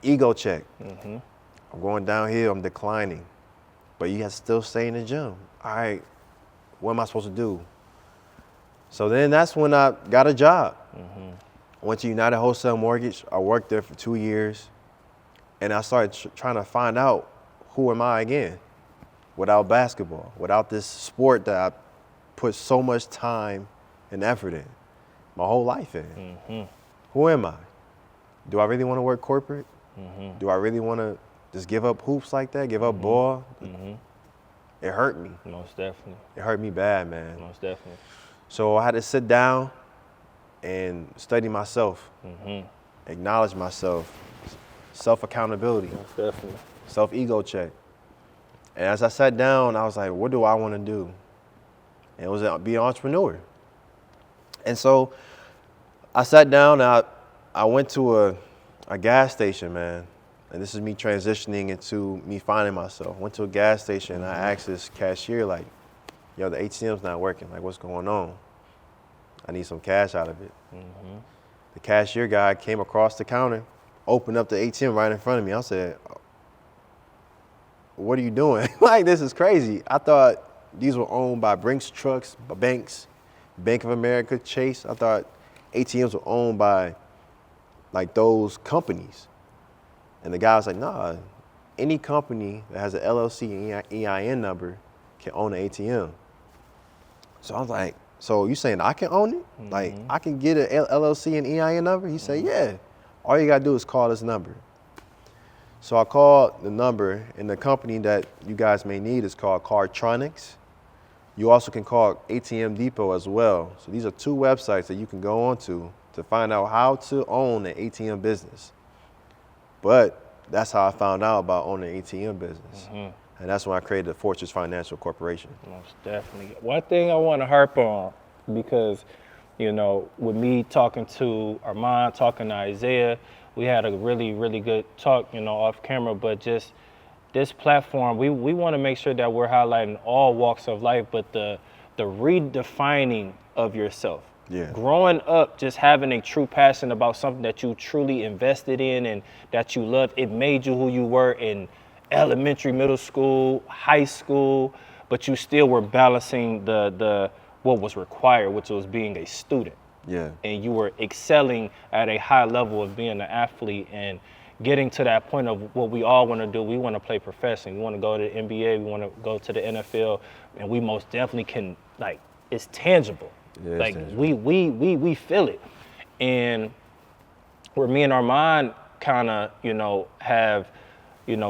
Ego check. I'm going downhill, I'm declining. But you have to still stay in the gym. All right, what am I supposed to do? So then that's when I got a job. Went to United Wholesale Mortgage. I worked there for 2 years. And I started trying to find out, who am I again? Without basketball, without this sport that I put so much time and effort in, my whole life in. Who am I? Do I really want to work corporate? Do I really want to just give up hoops like that, give up ball? It hurt me. Most definitely. It hurt me bad, man. Most definitely. So I had to sit down and study myself, acknowledge myself, self-accountability, Most definitely. self-ego check. And as I sat down, I was like, what do I want to do? And it was be an entrepreneur. And so I sat down, and I went to a gas station, man. And this is me transitioning into me finding myself. Went to a gas station, and I asked this cashier, like, yo, the ATM's not working. Like, what's going on? I need some cash out of it. The cashier guy came across the counter, opened up the ATM right in front of me. I said, what are you doing? Like, this is crazy. I thought these were owned by Brinks Trucks, banks, Bank of America, Chase. I thought ATMs were owned by, like, those companies. And the guy was like, nah, any company that has an LLC EIN number can own an ATM. So I was like, so you saying I can own it? Like, I can get an LLC and EIN number? He said, yeah. All you gotta do is call this number. So I called the number, and the company that you guys may need is called Cardtronics. You also can call ATM Depot as well. So these are two websites that you can go on to find out how to own an ATM business. But that's how I found out about owning an ATM business. And that's when I created the Fortress Financial Corporation. Most definitely. One thing I want to harp on, because, with me talking to Armand, talking to Isaiah, we had a really, really good talk, off camera, but just this platform, we want to make sure that we're highlighting all walks of life, but the redefining of yourself. Yeah. Growing up, just having a true passion about something that you truly invested in and that you loved, it made you who you were in elementary, middle school, high school, but you still were balancing the what was required, which was being a student. Yeah. And you were excelling at a high level of being an athlete. And, getting to that point of what we all want to do. We want to play professionally. We want to go to the NBA. We want to go to the NFL, and we most definitely can. Like, it's tangible. Yeah, like tangible. we feel it, and where me and Armand kind of have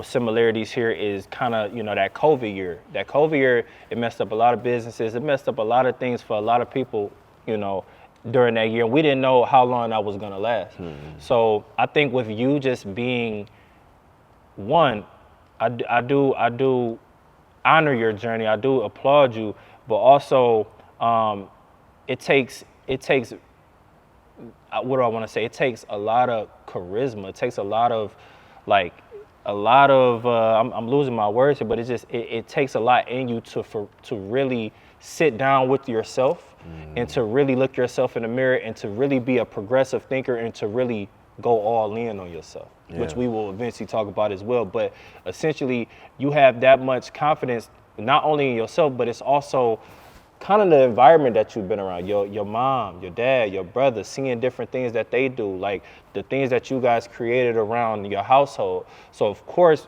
similarities here is kind of that COVID year. That COVID year, it messed up a lot of businesses. It messed up a lot of things for a lot of people. During that year, we didn't know how long that was gonna last. So I think with you just being one, I do honor your journey. I do applaud you, but also it takes what do I want to say? It takes a lot of charisma. It takes a lot of I'm losing my words here, but it takes a lot in you to really sit down with yourself and to really look yourself in the mirror and to really be a progressive thinker and to really go all in on yourself, which we will eventually talk about as well. But essentially, you have that much confidence, not only in yourself, but it's also kind of the environment that you've been around. Your mom, your dad, your brother, seeing different things that they do, like the things that you guys created around your household. So of course,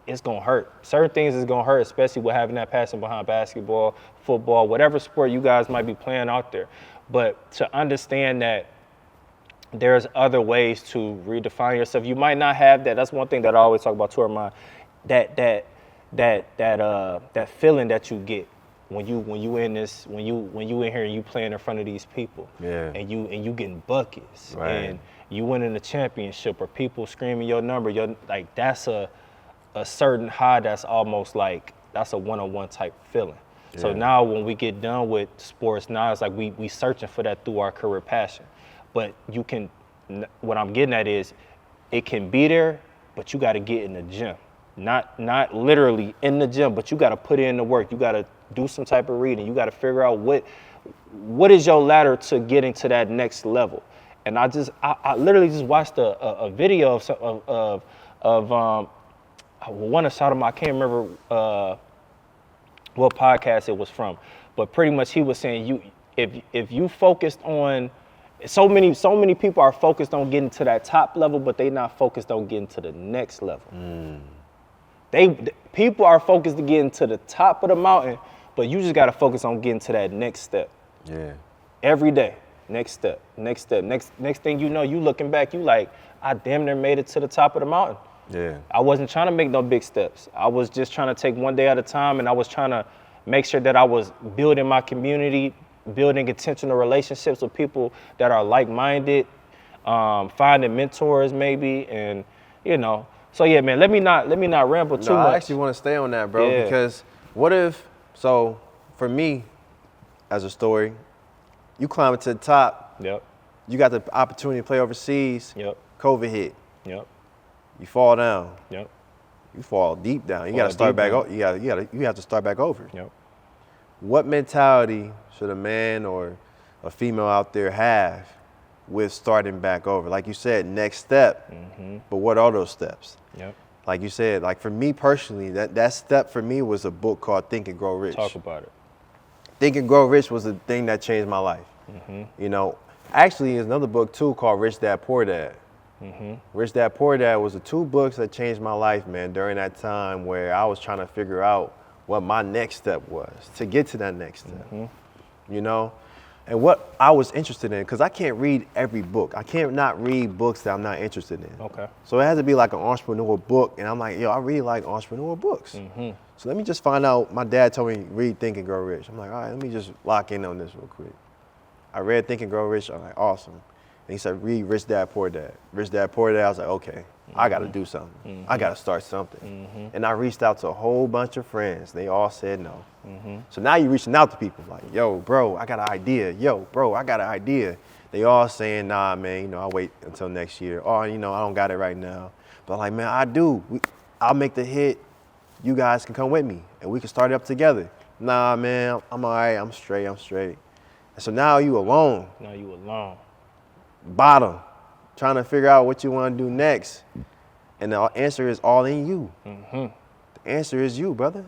it's gonna hurt. Certain things is gonna hurt, especially with having that passion behind basketball, football, whatever sport you guys might be playing out there. But to understand that there's other ways to redefine yourself. You might not have that. That's one thing that I always talk about to Armand. That feeling that you get when you in here and you playing in front of these people. Yeah. And you getting buckets. Right. And you winning the championship or people screaming your number. That's a certain high that's almost like that's a one-on-one type feeling. Yeah. So now when we get done with sports, now it's like we searching for that through our career passion. But what I'm getting at is it can be there, but you got to get in the gym. Not literally in the gym, but you got to put in the work. You got to do some type of reading. You got to figure out what is your ladder to getting to that next level. And I literally just watched a video of one of Sodom. I can't remember what podcast it was from, but pretty much he was saying if you focused on so many people are focused on getting to that top level, but they not focused on getting to the next level. People are focused to getting to the top of the mountain, but you just got to focus on getting to that next step. Yeah. Every day, next step. Next thing you know, you looking back, you like, I damn near made it to the top of the mountain. Yeah. I wasn't trying to make no big steps. I was just trying to take one day at a time, and I was trying to make sure that I was building my community, building intentional relationships with people that are like-minded, finding mentors maybe, and So yeah, man, let me not ramble too much. I actually want to stay on that, bro, because what if, so for me, as a story, you climb to the top. Yep. You got the opportunity to play overseas. Yep. COVID hit. Yep. You fall down. Yep. You fall deep down. You got to start back. You have to start back over. Yep. What mentality should a man or a female out there have with starting back over? Like you said, next step. But what are those steps? Yep. Like you said, like for me personally, that step for me was a book called Think and Grow Rich. Talk about it. Think and Grow Rich was the thing that changed my life. Actually, there's another book too called Rich Dad Poor Dad. Rich Dad Poor Dad was the two books that changed my life, man, during that time where I was trying to figure out what my next step was to get to that next step. And what I was interested in, because I can't read every book. I can't not read books that I'm not interested in. Okay. So it has to be like an entrepreneur book, and I'm like, I really like entrepreneur books. So let me just find out. My dad told me read Think and Grow Rich. I'm like, all right, let me just lock in on this real quick. I read Think and Grow Rich. I'm like, awesome. And he said, read Rich Dad Poor Dad. Rich Dad Poor Dad. I was like, okay, I got to do something. I got to start something. And I reached out to a whole bunch of friends. They all said no. So now you're reaching out to people like, yo, bro, I got an idea. Yo, bro, I got an idea. They all saying, nah, man, I'll wait until next year. Or, I don't got it right now. But like, man, I do. I'll make the hit. You guys can come with me and we can start it up together. Nah, man, I'm all right. I'm straight. And so now you alone. Bottom, trying to figure out what you want to do next. And the answer is all in you. The answer is you, brother.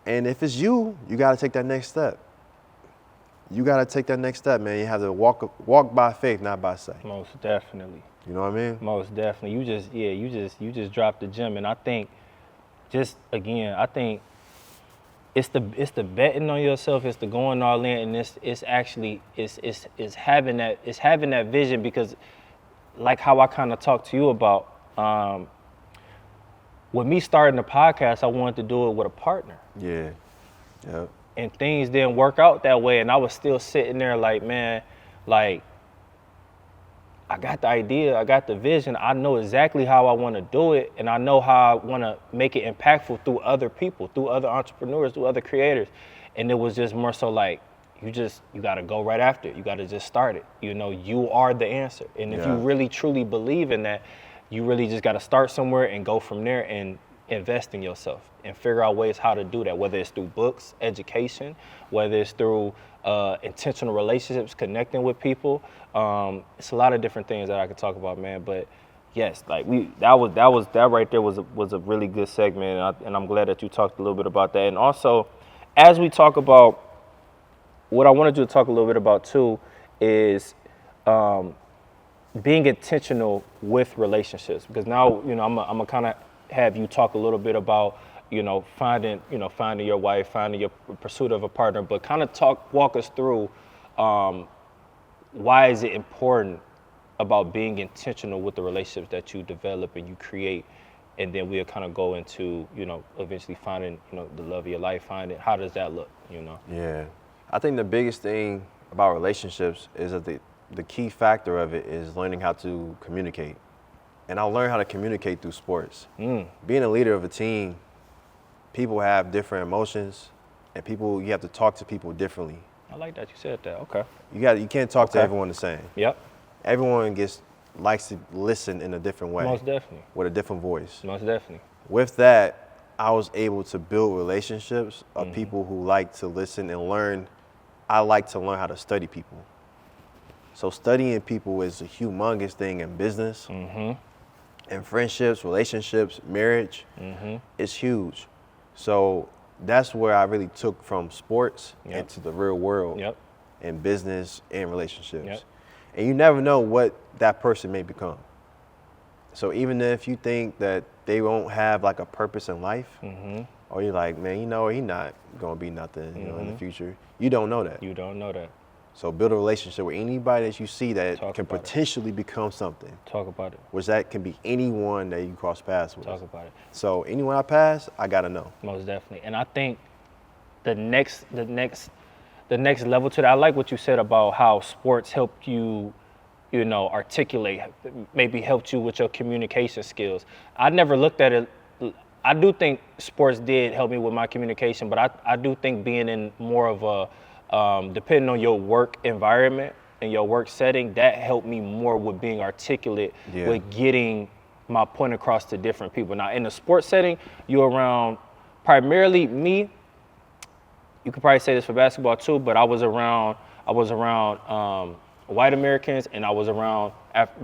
And if it's you, you got to take that next step. you got to take that next step, man. You have to walk by faith, not by sight. Most definitely. You know what I mean? Most definitely. You just dropped the gem, and I think, I think it's the betting on yourself, it's the going all in, and it's having that vision, because like how I kind of talked to you about, with me starting the podcast, I wanted to do it with a partner. Yeah. Yep. And things didn't work out that way, and I was still sitting there like, man, like, I got the idea, I got the vision, I know exactly how I want to do it, and I know how I want to make it impactful through other people, through other entrepreneurs, through other creators. And it was just more so like, you got to go right after it. You got to just start it. You know, you are the answer. And if you really truly believe in that, you really just got to start somewhere and go from there and invest in yourself and figure out ways how to do that, whether it's through books, education, whether it's through intentional relationships, connecting with people. It's a lot of different things that I could talk about, man. But yes, like that right there was a really good segment, and I'm glad that you talked a little bit about that. And also, as we talk about, what I wanted you to talk a little bit about too is being intentional with relationships, because now, you know, I'm gonna kind of have you talk a little bit about, finding your wife, finding your pursuit of a partner, but kind of walk us through why is it important about being intentional with the relationships that you develop and you create, and then we'll kind of go into, eventually finding, the love of your life, how does that look, Yeah, I think the biggest thing about relationships is that the key factor of it is learning how to communicate. And I learned how to communicate through sports. Being a leader of a team, people have different emotions, and you have to talk to people differently. I like that you said that. Okay. You can't talk to everyone the same. Yep. Everyone likes to listen in a different way. Most definitely. With a different voice. Most definitely. With that, I was able to build relationships of people who like to listen and learn. I like to learn how to study people. So studying people is a humongous thing in business, in friendships, relationships, marriage. It's huge. So that's where I really took from sports into the real world, in business and relationships. And you never know what that person may become. So even if you think that they won't have like a purpose in life, or you're like, man, he's not gonna be nothing, in the future. You don't know that. You don't know that. So build a relationship with anybody that you see that can potentially become something. Talk about it. Which that can be anyone that you cross paths with. Talk about it. So anyone I pass, I gotta know. Most definitely. And I think the next level to that, I like what you said about how sports helped you, articulate, maybe helped you with your communication skills. I never looked at it. I do think sports did help me with my communication, but I do think being in more of a, depending on your work environment and your work setting, that helped me more with being articulate, with getting my point across to different people. Now, in the sports setting, you're around primarily me. You could probably say this for basketball too, but I was around white Americans and I was around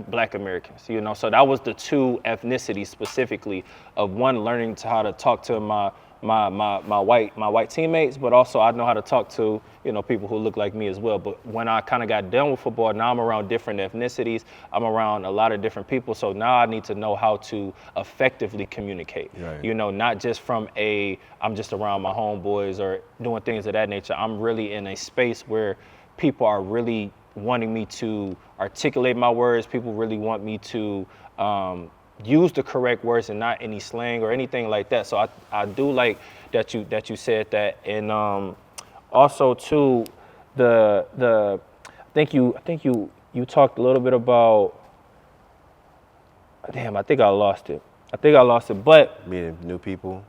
Black Americans. So that was the two ethnicities specifically of one, learning how to talk to my white teammates, but also I know how to talk to, people who look like me as well. But when I kind of got done with football, now I'm around different ethnicities. I'm around a lot of different people. So now I need to know how to effectively communicate, not just from I'm just around my homeboys or doing things of that nature. I'm really in a space where people are really wanting me to articulate my words. People really want me to, use the correct words and not any slang or anything like that. So I do like that you said that. And also too, I think you talked a little bit about, damn, I think I lost it. But meeting new people.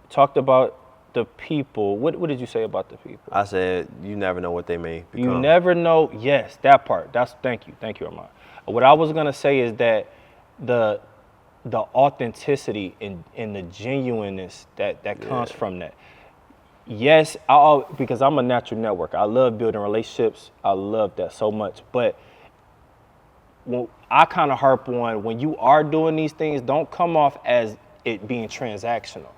Talked about the people. What did you say about the people? I said you never know what they may become. You never know. Yes, that part. Thank you, Armand. What I was gonna say is that the authenticity and the genuineness that comes from that. Yes, because I'm a natural networker. I love building relationships. I love that so much. But I kind of harp on, when you are doing these things, don't come off as it being transactional.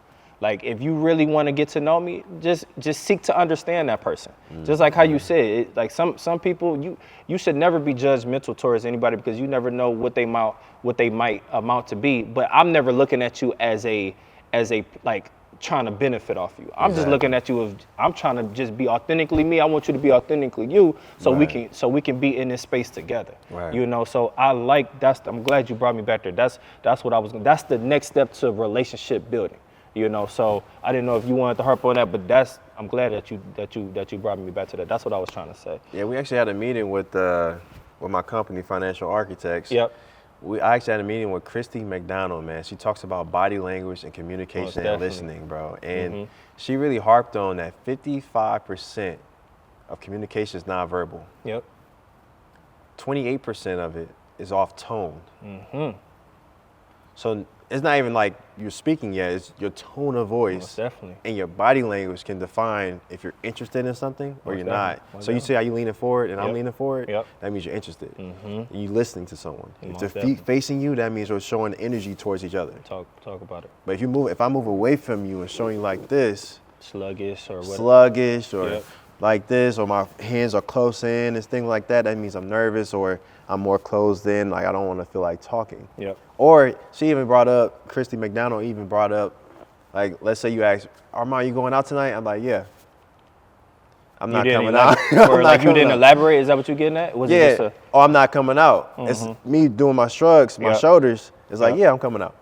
Like, if you really want to get to know me, just seek to understand that person. Just like how you said, like some people, you should never be judgmental towards anybody because you never know what they might amount to be. But I'm never looking at you as a like trying to benefit off you. I'm just looking at you as I'm trying to just be authentically me. I want you to be authentically you, so we can be in this space together. Right. You know, so I'm glad you brought me back there. That's that's the next step to relationship building. You know, so I didn't know if you wanted to harp on that, but I'm glad that you brought me back to that. That's what I was trying to say. Yeah, we actually had a meeting with my company, Financial Architects. Yep. I actually had a meeting with Christy McDonald, man. She talks about body language and communication and listening, bro. And she really harped on that 55% of communication is nonverbal. Yep. 28% of it is off tone. So it's not even like you're speaking yet, it's your tone of voice. Most definitely. And your body language can define if you're interested in something or you're not. So you see how you leaning forward and I'm leaning forward? Yep. That means you're interested. You're listening to someone. If Most they're facing you, that means we're showing energy towards each other. Talk about it. But if I move away from you and showing you like this, Sluggish or like this, or my hands are close in and things like that, that means I'm nervous or I'm more closed in, like I don't want to feel like talking. Yep. Or she even brought up, Christy McDonald even brought up, like, let's say you ask, Armand, you going out tonight? I'm like, yeah. I'm not coming out. Or like you didn't elaborate, is that what you're getting at? Was it just I'm not coming out. It's me doing my shrugs, my shoulders. It's like, yeah, I'm coming out.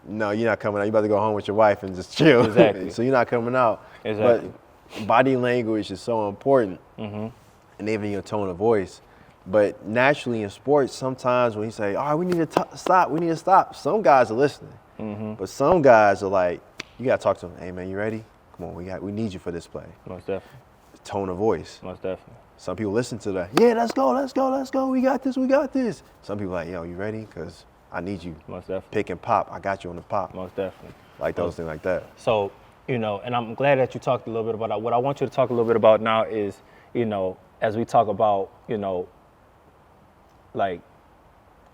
No, you're not coming out. You about to go home with your wife and just chill. Exactly. So you're not coming out. Exactly. But body language is so important, and even your tone of voice. But naturally in sports, sometimes when you say, all right, we need to stop, some guys are listening. But some guys are like, you got to talk to them. Hey, man, you ready? Come on, we need you for this play. Most definitely. Tone of voice. Most definitely. Some people listen to that. Yeah, let's go. We got this. Some people are like, yo, you ready? Because I need you. Most definitely. Pick and pop. I got you on the pop. Most definitely. Like those things like that. So, you know, and I'm glad that you talked a little bit about that. What I want you to talk a little bit about now is, you know, as we talk about, you know, like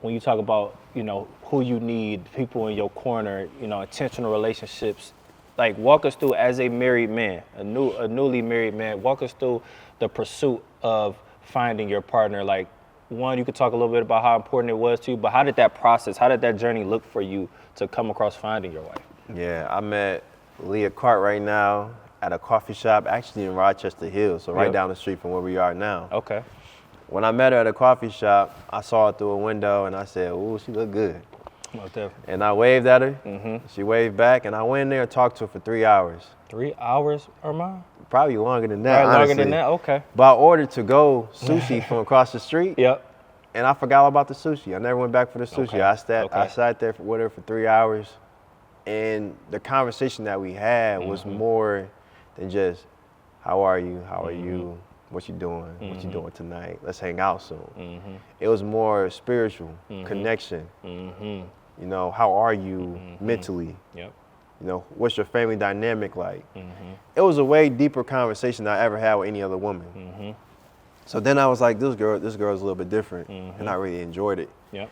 when you talk about, you know, who you need, people in your corner, you know, intentional relationships, like walk us through as a married man, a newly married man, walk us through the pursuit of finding your partner. Like, one, you could talk a little bit about how important it was to you, but how did that journey look for you to come across finding your wife? Yeah, I met Leah Cartwright now at a coffee shop, actually in Rochester Hills, so right down the street from where we are now. Okay. When I met her at a coffee shop, I saw her through a window and I said, ooh, she look good. Most definitely. And I waved at her. She waved back, and I went in there and talked to her for 3 hours. 3 hours, Armand? Probably longer than that, honestly. Longer than that? Okay. But I ordered to-go sushi from across the street. Yep. And I forgot all about the sushi. I never went back for the sushi. Okay. I sat there with her for 3 hours, and the conversation that we had was more than just, how are you? How are you? What you doing? What you doing tonight? Let's hang out soon. It was more spiritual connection. You know, how are you mentally? Yep. You know, what's your family dynamic like? It was a way deeper conversation than I ever had with any other woman. So then I was like, this girl's a little bit different, and I really enjoyed it. Yep.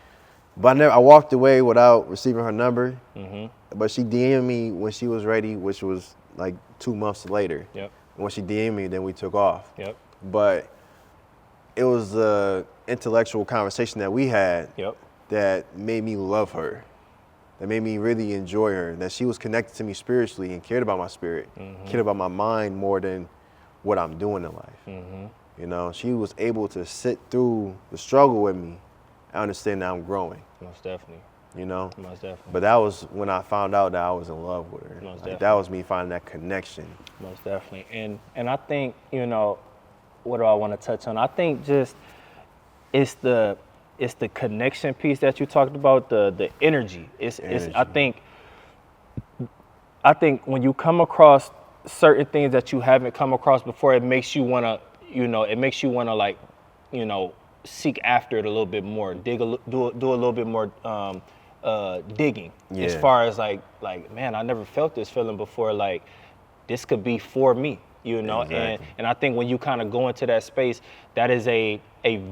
But I walked away without receiving her number. But she DM'd me when she was ready, which was like 2 months later. Yep. And when she DM'd me, then we took off. Yep. But it was an intellectual conversation that we had that made me love her, that made me really enjoy her, that she was connected to me spiritually and cared about my spirit, cared about my mind more than what I'm doing in life. You know, she was able to sit through the struggle with me and understand that I'm growing. Most definitely. You know? Most definitely. But that was when I found out that I was in love with her. Most like, that was me finding that connection. Most definitely. And I think, you know, what do I want to touch on? I think just it's the connection piece that you talked about, the energy. It's I think when you come across certain things that you haven't come across before, it makes you wanna, you know, like, you know, seek after it a little bit more, do a little bit more digging. As far as like, man, I never felt this feeling before. Like, this could be for me. you know, Exactly. and I think when you kind of go into that space, that is a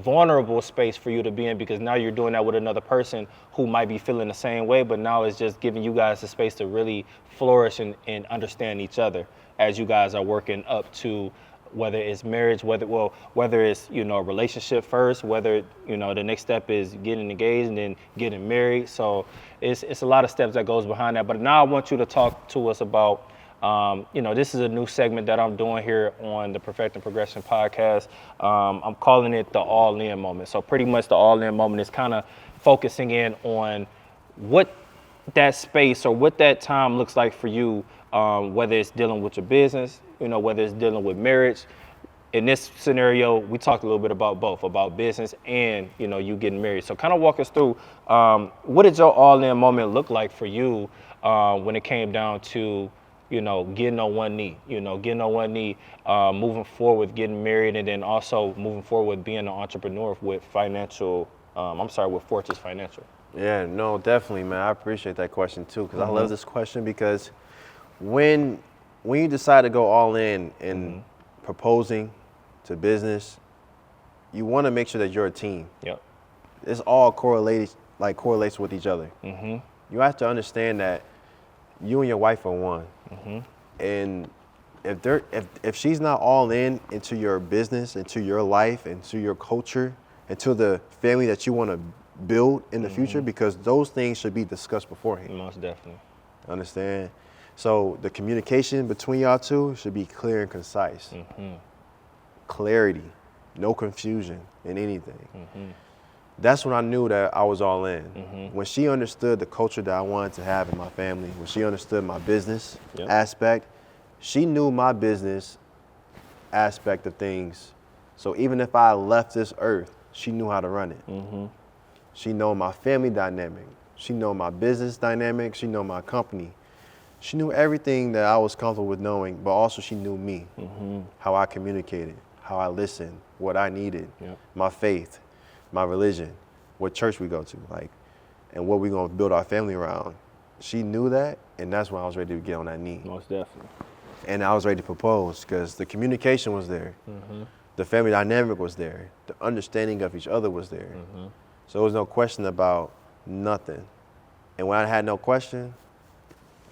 vulnerable space for you to be in, because now you're doing that with another person who might be feeling the same way, but now it's just giving you guys the space to really flourish and understand each other as you guys are working up to whether it's marriage, whether it's, you know, a relationship first, whether, you know, the next step is getting engaged and then getting married. So it's a lot of steps that goes behind that. But now I want you to talk to us about, you know, this is a new segment that I'm doing here on the Perfect and Progression podcast. I'm calling it the all-in moment. So pretty much the all-in moment is kind of focusing in on what that space or what that time looks like for you, whether it's dealing with your business, you know, whether it's dealing with marriage. In this scenario, we talked a little bit about both, about business and, you know, you getting married. So kind of walk us through, what did your all-in moment look like for you when it came down to, you know, getting on one knee, moving forward with getting married, and then also moving forward with being an entrepreneur with with Fortress Financial. Yeah, no, definitely, man. I appreciate that question too, because I love this question, because when you decide to go all in proposing to business, you want to make sure that you're a team. Yep. It's all correlates with each other. You have to understand that you and your wife are one. And if she's not all in into your business, into your life, into your culture, into the family that you want to build in the future, because those things should be discussed beforehand. Most definitely. Understand? So the communication between y'all two should be clear and concise. Clarity, no confusion in anything. That's when I knew that I was all in. When she understood the culture that I wanted to have in my family, when she understood my business aspect, she knew my business aspect of things. So even if I left this earth, she knew how to run it. She know my family dynamic. She know my business dynamic. She know my company. She knew everything that I was comfortable with knowing, but also she knew me, how I communicated, how I listened, what I needed, my faith, my religion, what church we go to, and what we gonna build our family around. She knew that, and that's when I was ready to get on that knee. Most definitely. And I was ready to propose, because the communication was there. The family dynamic was there. The understanding of each other was there. So there was no question about nothing. And when I had no question,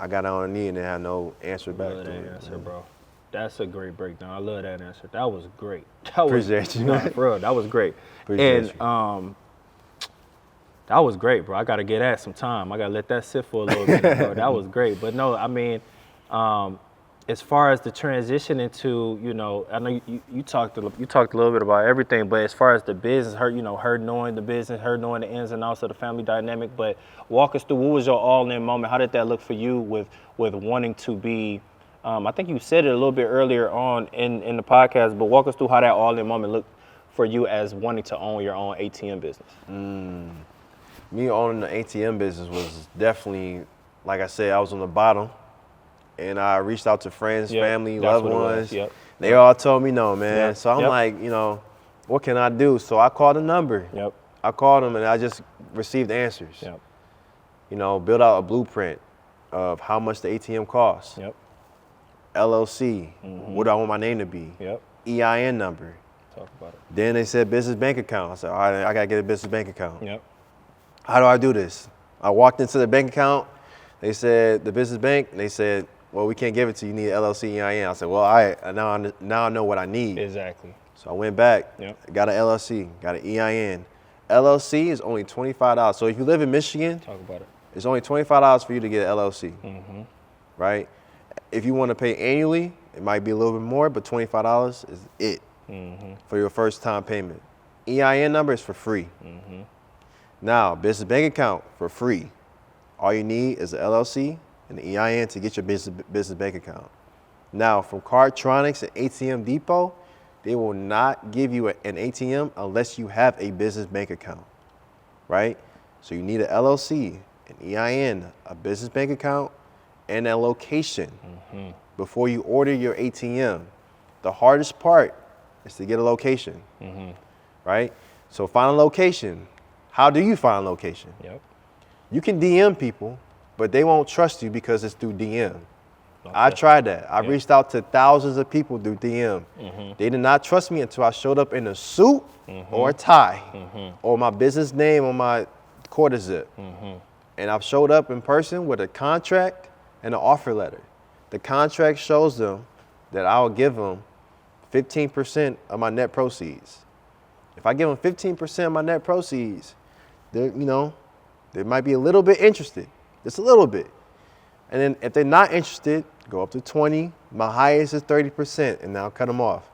I got on a knee and they had no answer back to it. Answer, bro. That's a great breakdown. I love that answer. That was great. Appreciate you. No, for real, that was great. Appreciate you. That was great, bro. I got to get that some time. I got to let that sit for a little bit, bro. That was great. But no, I mean, as far as the transition into, you know, I know you talked a little bit about everything, but as far as the business, her knowing the business, her knowing the ins and outs of the family dynamic, but walk us through, what was your all-in moment? How did that look for you with wanting to be, I think you said it a little bit earlier on in the podcast, but walk us through how that all-in moment looked for you as wanting to own your own ATM business. Me owning the ATM business was definitely, like I said, I was on the bottom. And I reached out to friends, family, loved ones. They all told me no, man. So I'm like, you know, what can I do? So I called a number. I called them and I just received answers. You know, build out a blueprint of how much the ATM costs. LLC, what do I want my name to be? EIN number. Talk about it. Then they said business bank account. I said, all right, I got to get a business bank account. How do I do this? I walked into the bank account. They said, the business bank, and they said, well, we can't give it to you. You need an LLC EIN. I said, well, all right, now I know what I need. Exactly. So I went back, got an LLC, got an EIN. LLC is only $25. So if you live in Michigan, talk about it. It's only $25 for you to get an LLC, right? If you want to pay annually, it might be a little bit more, but $25 is it for your first time payment. EIN number is for free. Now, business bank account for free. All you need is an LLC and the EIN to get your business bank account. Now, from Cardtronics and ATM Depot, they will not give you an ATM unless you have a business bank account, right? So you need an LLC, an EIN, a business bank account, and a location before you order your ATM. The hardest part is to get a location, right? So find a location. How do you find a location? You can DM people, but they won't trust you because it's through DM. Okay. I tried that. I reached out to thousands of people through DM. They did not trust me until I showed up in a suit or a tie or my business name on my quarter zip. And I've showed up in person with a contract and an offer letter. The contract shows them that I'll give them 15% of my net proceeds. If I give them 15% of my net proceeds, they might be a little bit interested, just a little bit. And then if they're not interested, go up to 20. My highest is 30%, and I'll cut them off.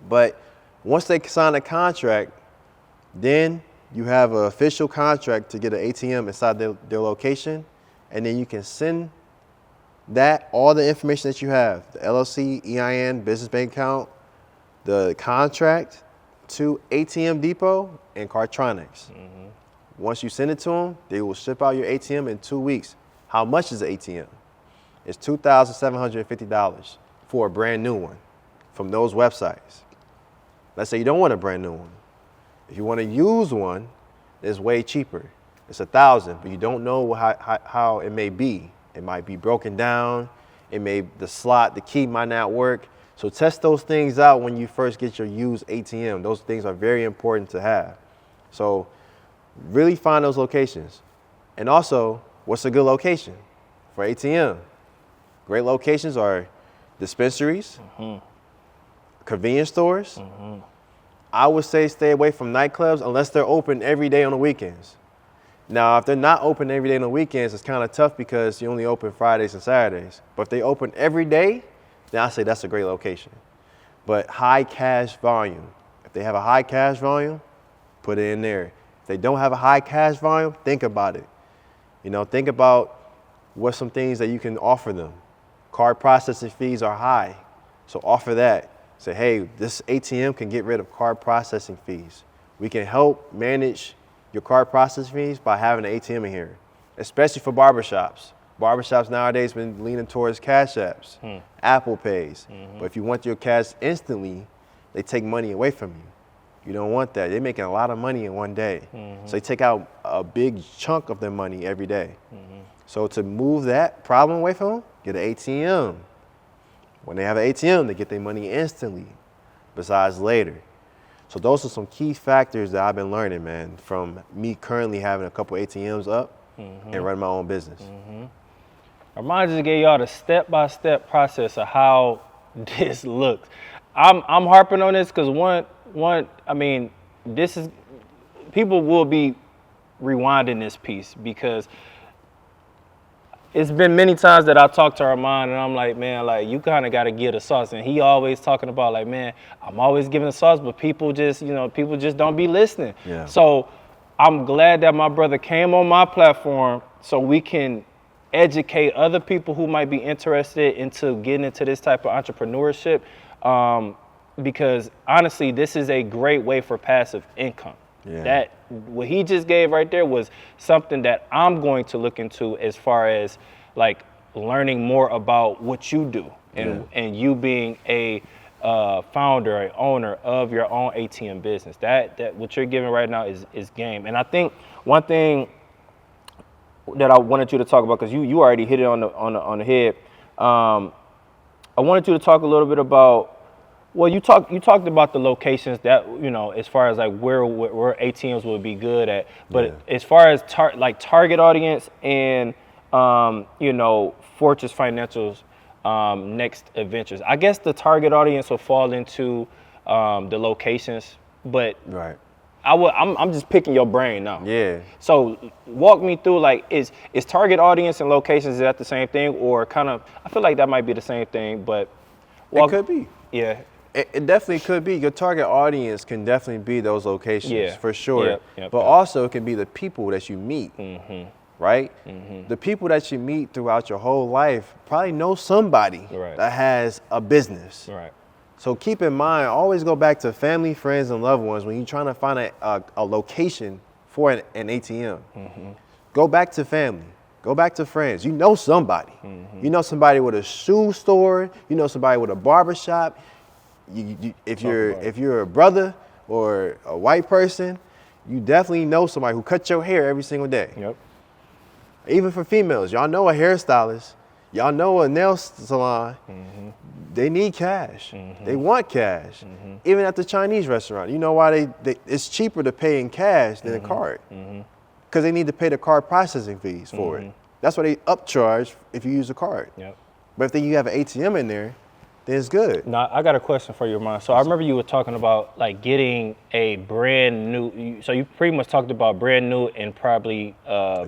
But once they sign a contract, then you have an official contract to get an ATM inside their location, and then you can send all the information that you have, the LLC, EIN, business bank account, the contract, to ATM Depot and Cartronics. Once you send it to them, they will ship out your ATM in 2 weeks. How much is the ATM? It's $2,750 for a brand new one from those websites. Let's say you don't want a brand new one. If you want to use one, it's way cheaper. It's $1,000, but you don't know how it may be. It might be broken down. The key might not work. So test those things out when you first get your used ATM. Those things are very important to have. So really find those locations. And also, what's a good location for ATM? Great locations are dispensaries, convenience stores. I would say stay away from nightclubs unless they're open every day on the weekends. Now, if they're not open every day on the weekends, it's kind of tough because you only open Fridays and Saturdays. But if they open every day, then I say that's a great location. But high cash volume. If they have a high cash volume, put it in there. If they don't have a high cash volume, think about it. Think about what some things that you can offer them. Card processing fees are high, so offer that. Say, hey, this ATM can get rid of card processing fees. We can help manage your card processing fees by having an ATM in here, especially for barbershops. Barbershops nowadays been leaning towards Cash Apps, Apple Pays. But if you want your cash instantly, they take money away from you. You don't want that. They're making a lot of money in one day. So they take out a big chunk of their money every day. So to move that problem away from them, get an ATM. When they have an ATM, they get their money instantly, besides later. So those are some key factors that I've been learning, man, from me currently having a couple ATMs up and running my own business. Armand just gave y'all the step-by-step process of how this looks. I'm harping on this because this is, people will be rewinding this piece because it's been many times that I talk to Armand and I'm like, man, like you kind of got to give the sauce. And he always talking about like, man, I'm always giving the sauce, but people just don't be listening. Yeah. So I'm glad that my brother came on my platform so we can educate other people who might be interested into getting into this type of entrepreneurship. Because honestly, this is a great way for passive income. Yeah. What he just gave right there was something that I'm going to look into as far as like learning more about what you do and you being a founder, an owner of your own ATM business. That what you're giving right now is game. And I think one thing that I wanted you to talk about, because you already hit it on the head. I wanted you to talk a little bit about. Well, you talked about the locations that, as far as like where ATMs would be good at, but as far as target audience and Fortress Financial's next adventures, I guess the target audience will fall into the locations, but right. I'm just picking your brain now. Yeah. So walk me through, like, is target audience and locations, is that the same thing, or kind of? I feel like that might be the same thing, but it could be. Yeah. It definitely could be. Your target audience can definitely be those locations, for sure. But also it can be the people that you meet, right? The people that you meet throughout your whole life probably know somebody that has a business. Right. So keep in mind, always go back to family, friends, and loved ones when you're trying to find a location for an ATM. Go back to family. Go back to friends. You know somebody. You know somebody with a shoe store. You know somebody with a barbershop. If you're a brother or a white person, you definitely know somebody who cuts your hair every single day. Yep. Even for females, y'all know a hairstylist. Y'all know a nail salon, they need cash. They want cash. Even at the Chinese restaurant, you know why it's cheaper to pay in cash than a card? Because they need to pay the card processing fees for it. That's why they upcharge if you use a card. Yep. But if then you have an ATM in there, then it's good. Now, I got a question for you, Armand. So I remember you were talking about like getting a brand new, so you pretty much talked about brand new and probably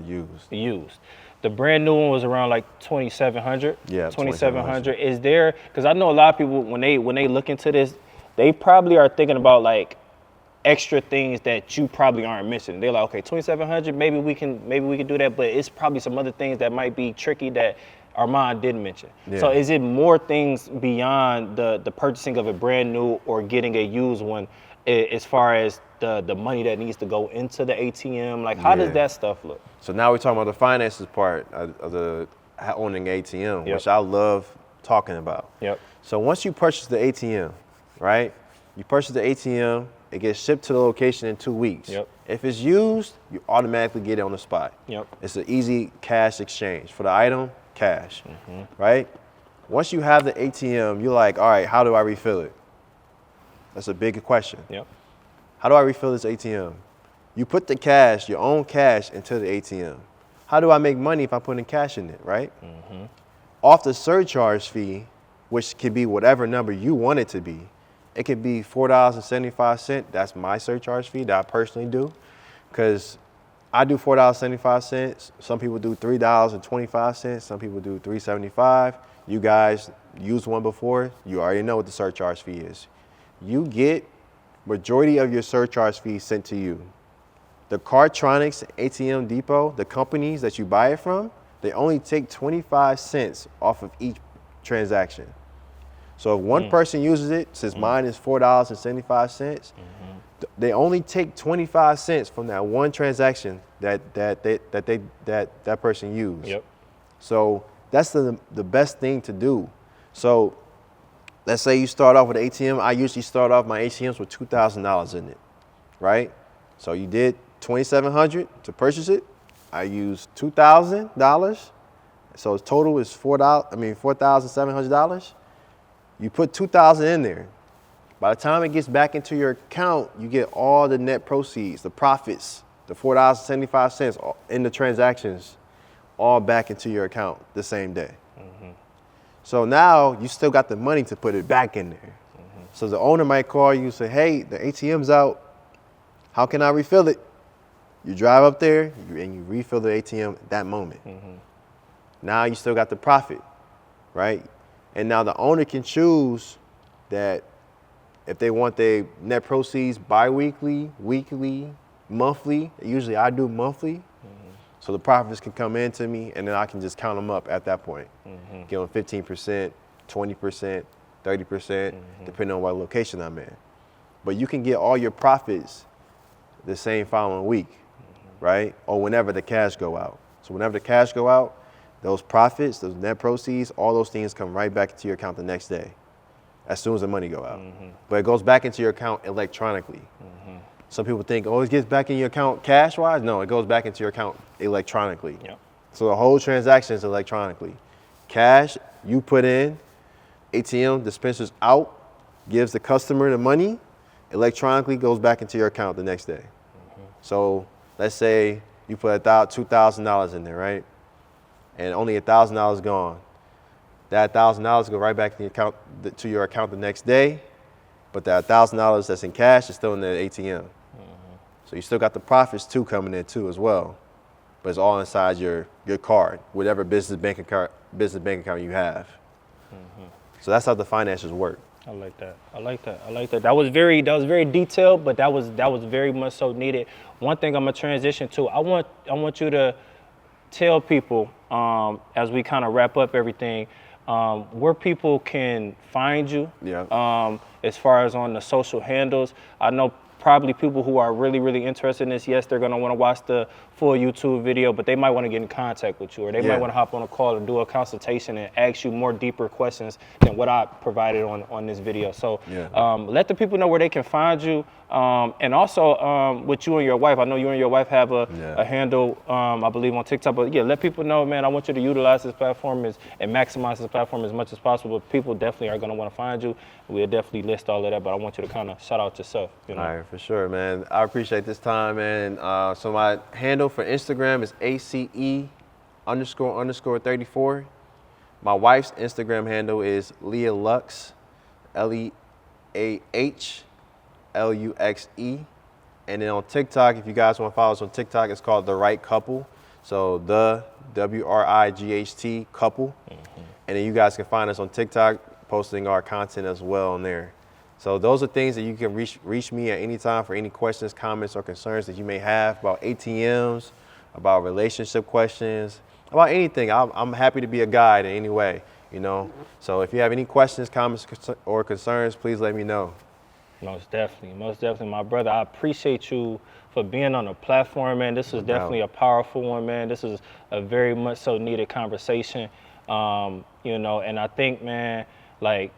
used. The brand new one was around like 2,700. Yeah, 2,700. Is there? Because I know a lot of people when they look into this, they probably are thinking about like extra things that you probably aren't missing. They're like, okay, 2,700. Maybe we can do that, but it's probably some other things that might be tricky that Armand didn't mention. Yeah. So is it more things beyond the purchasing of a brand new or getting a used one, as far as the money that needs to go into the ATM? Like, how does that stuff look? So now we're talking about the finances part of the owning ATM, which I love talking about. Yep. So once you purchase the ATM, right? You purchase the ATM, it gets shipped to the location in 2 weeks. Yep. If it's used, you automatically get it on the spot. Yep. It's an easy cash exchange. For the item, cash, right? Once you have the ATM, you're like, all right, how do I refill it? That's a big question. Yep. How do I refill this ATM? You put the cash, your own cash, into the ATM. How do I make money if I put in cash in it, right? Off the surcharge fee, which could be whatever number you want it to be, it could be $4.75. That's my surcharge fee that I personally do, because I do $4.75. Some people do $3.25. Some people do $3.75. You guys used one before. You already know what the surcharge fee is. You get majority of your surcharge fee sent to you. The Cardtronics, ATM Depot, the companies that you buy it from, they only take 25 cents off of each transaction. So if one person uses it, since mine is $4.75, they only take 25 cents from that one transaction that person used. Yep. So that's the best thing to do. So let's say you start off with an ATM. I usually start off my ATMs with $2,000 in it, right? So you did $2,700 to purchase it. I used $2,000. So total is $4,700. You put $2,000 in there. By the time it gets back into your account, you get all the net proceeds, the profits, the $4.75 in the transactions, all back into your account the same day. So now you still got the money to put it back in there. So the owner might call you and say, hey, the ATM's out. How can I refill it? You drive up there and you refill the ATM at that moment. Now you still got the profit, right? And now the owner can choose that if they want their net proceeds bi-weekly, weekly, monthly. Usually I do monthly. So the profits can come into me and then I can just count them up at that point. Give them 15%, 20%, 30%, depending on what location I'm in. But you can get all your profits the same following week, right? Or whenever the cash go out. So whenever the cash go out, those profits, those net proceeds, all those things come right back into your account the next day, as soon as the money go out. But it goes back into your account electronically. Some people think, oh, it gets back in your account cash-wise. No, it goes back into your account electronically. Yep. So the whole transaction is electronically. Cash, you put in, ATM dispensers out, gives the customer the money, electronically goes back into your account the next day. So let's say you put $2,000 in there, right? And only $1,000 gone. That $1,000 go right back to your account the next day, but that $1,000 that's in cash is still in the ATM. So you still got the profits too coming in too as well, but it's all inside your card, whatever business bank account you have. So that's how the finances work. I like that. That was very detailed, but that was very much so needed. One thing I'm gonna transition to. I want you to tell people as we kind of wrap up everything, where people can find you. Yeah. As far as on the social handles. I know probably people who are really, really interested in this. Yes, they're gonna wanna watch the full YouTube video, but they might wanna get in contact with you, or they might wanna hop on a call and do a consultation and ask you more deeper questions than what I provided on this video. So let the people know where they can find you. And also with you and your wife, I know you and your wife have a handle, I believe on TikTok, but yeah, let people know, man, I want you to utilize this platform and maximize this platform as much as possible. People definitely are gonna wanna find you. We'll definitely list all of that, but I want you to kind of shout out yourself. You know? All right, for sure, man. I appreciate this time, man. So my handle for Instagram is ACE__34. My wife's Instagram handle is Leah Lux, LEAHLUXE. And then on TikTok, if you guys want to follow us on TikTok, it's called The Right Couple. So the WRIGHT couple. And then you guys can find us on TikTok, posting our content as well on there. So those are things that you can reach me at any time for any questions, comments, or concerns that you may have about ATMs, about relationship questions, about anything. I'm happy to be a guide in any way, you know. So if you have any questions, comments, or concerns, please let me know. Most definitely, my brother. I appreciate you for being on the platform, man. This is definitely a powerful one, man. This is a very much so needed conversation, you know. And I think, man, like,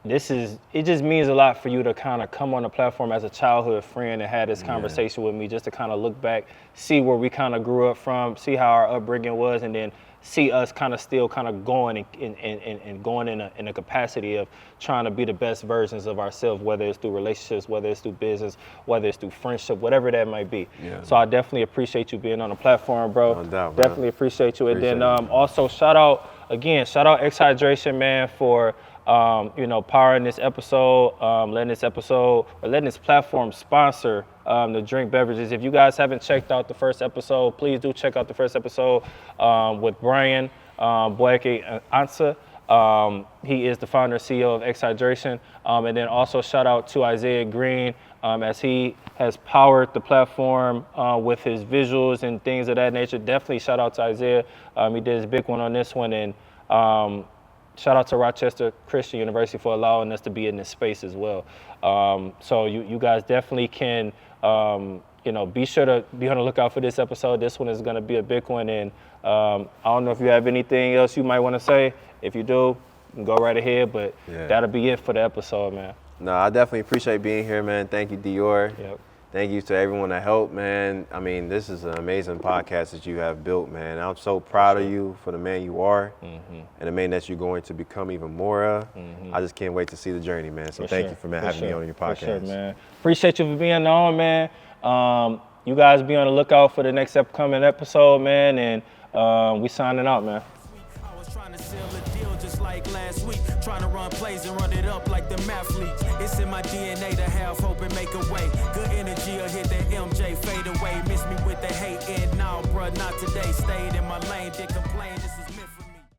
it just means a lot for you to kind of come on the platform as a childhood friend and have this conversation with me, just to kind of look back, see where we kind of grew up from, see how our upbringing was, and then see us kind of still kind of going and going in a capacity of trying to be the best versions of ourselves, whether it's through relationships, whether it's through business, whether it's through friendship, whatever that might be. So I definitely appreciate you being on the platform, bro. No doubt, definitely appreciate you. And then also shout out X Hydration, man, for you know, powering this episode, letting this platform sponsor the drink beverages. If you guys haven't checked out the first episode, please do check out the first episode with Brian Boyke Ansa. He is the founder and CEO of X Hydration. And then also shout out to Isaiah Green, as he has powered the platform with his visuals and things of that nature. Definitely shout out to Isaiah. He did his big one on this one. And shout out to Rochester Christian University for allowing us to be in this space as well. So you guys definitely can, you know, be sure to be on the lookout for this episode. This one is going to be a big one. And I don't know if you have anything else you might want to say. If you do, go right ahead. But that'll be it for the episode, man. No, I definitely appreciate being here, man. Thank you, Dior. Thank you to everyone that helped, man. I mean, this is an amazing podcast that you have built, man. I'm so proud of you for the man you are and the man that you're going to become even more of. I just can't wait to see the journey, man. So thank you for having me on your podcast. For sure, man. Appreciate you for being on, man. You guys be on the lookout for the next upcoming episode, man. And we signing out, man. Like last week, trying to run plays and run it up like the mathletes. It's in my DNA to have hope and make a way. Good energy will hit that MJ fade away. Miss me with the hate and now, bruh, not today. Stayed in my lane, did complain. This is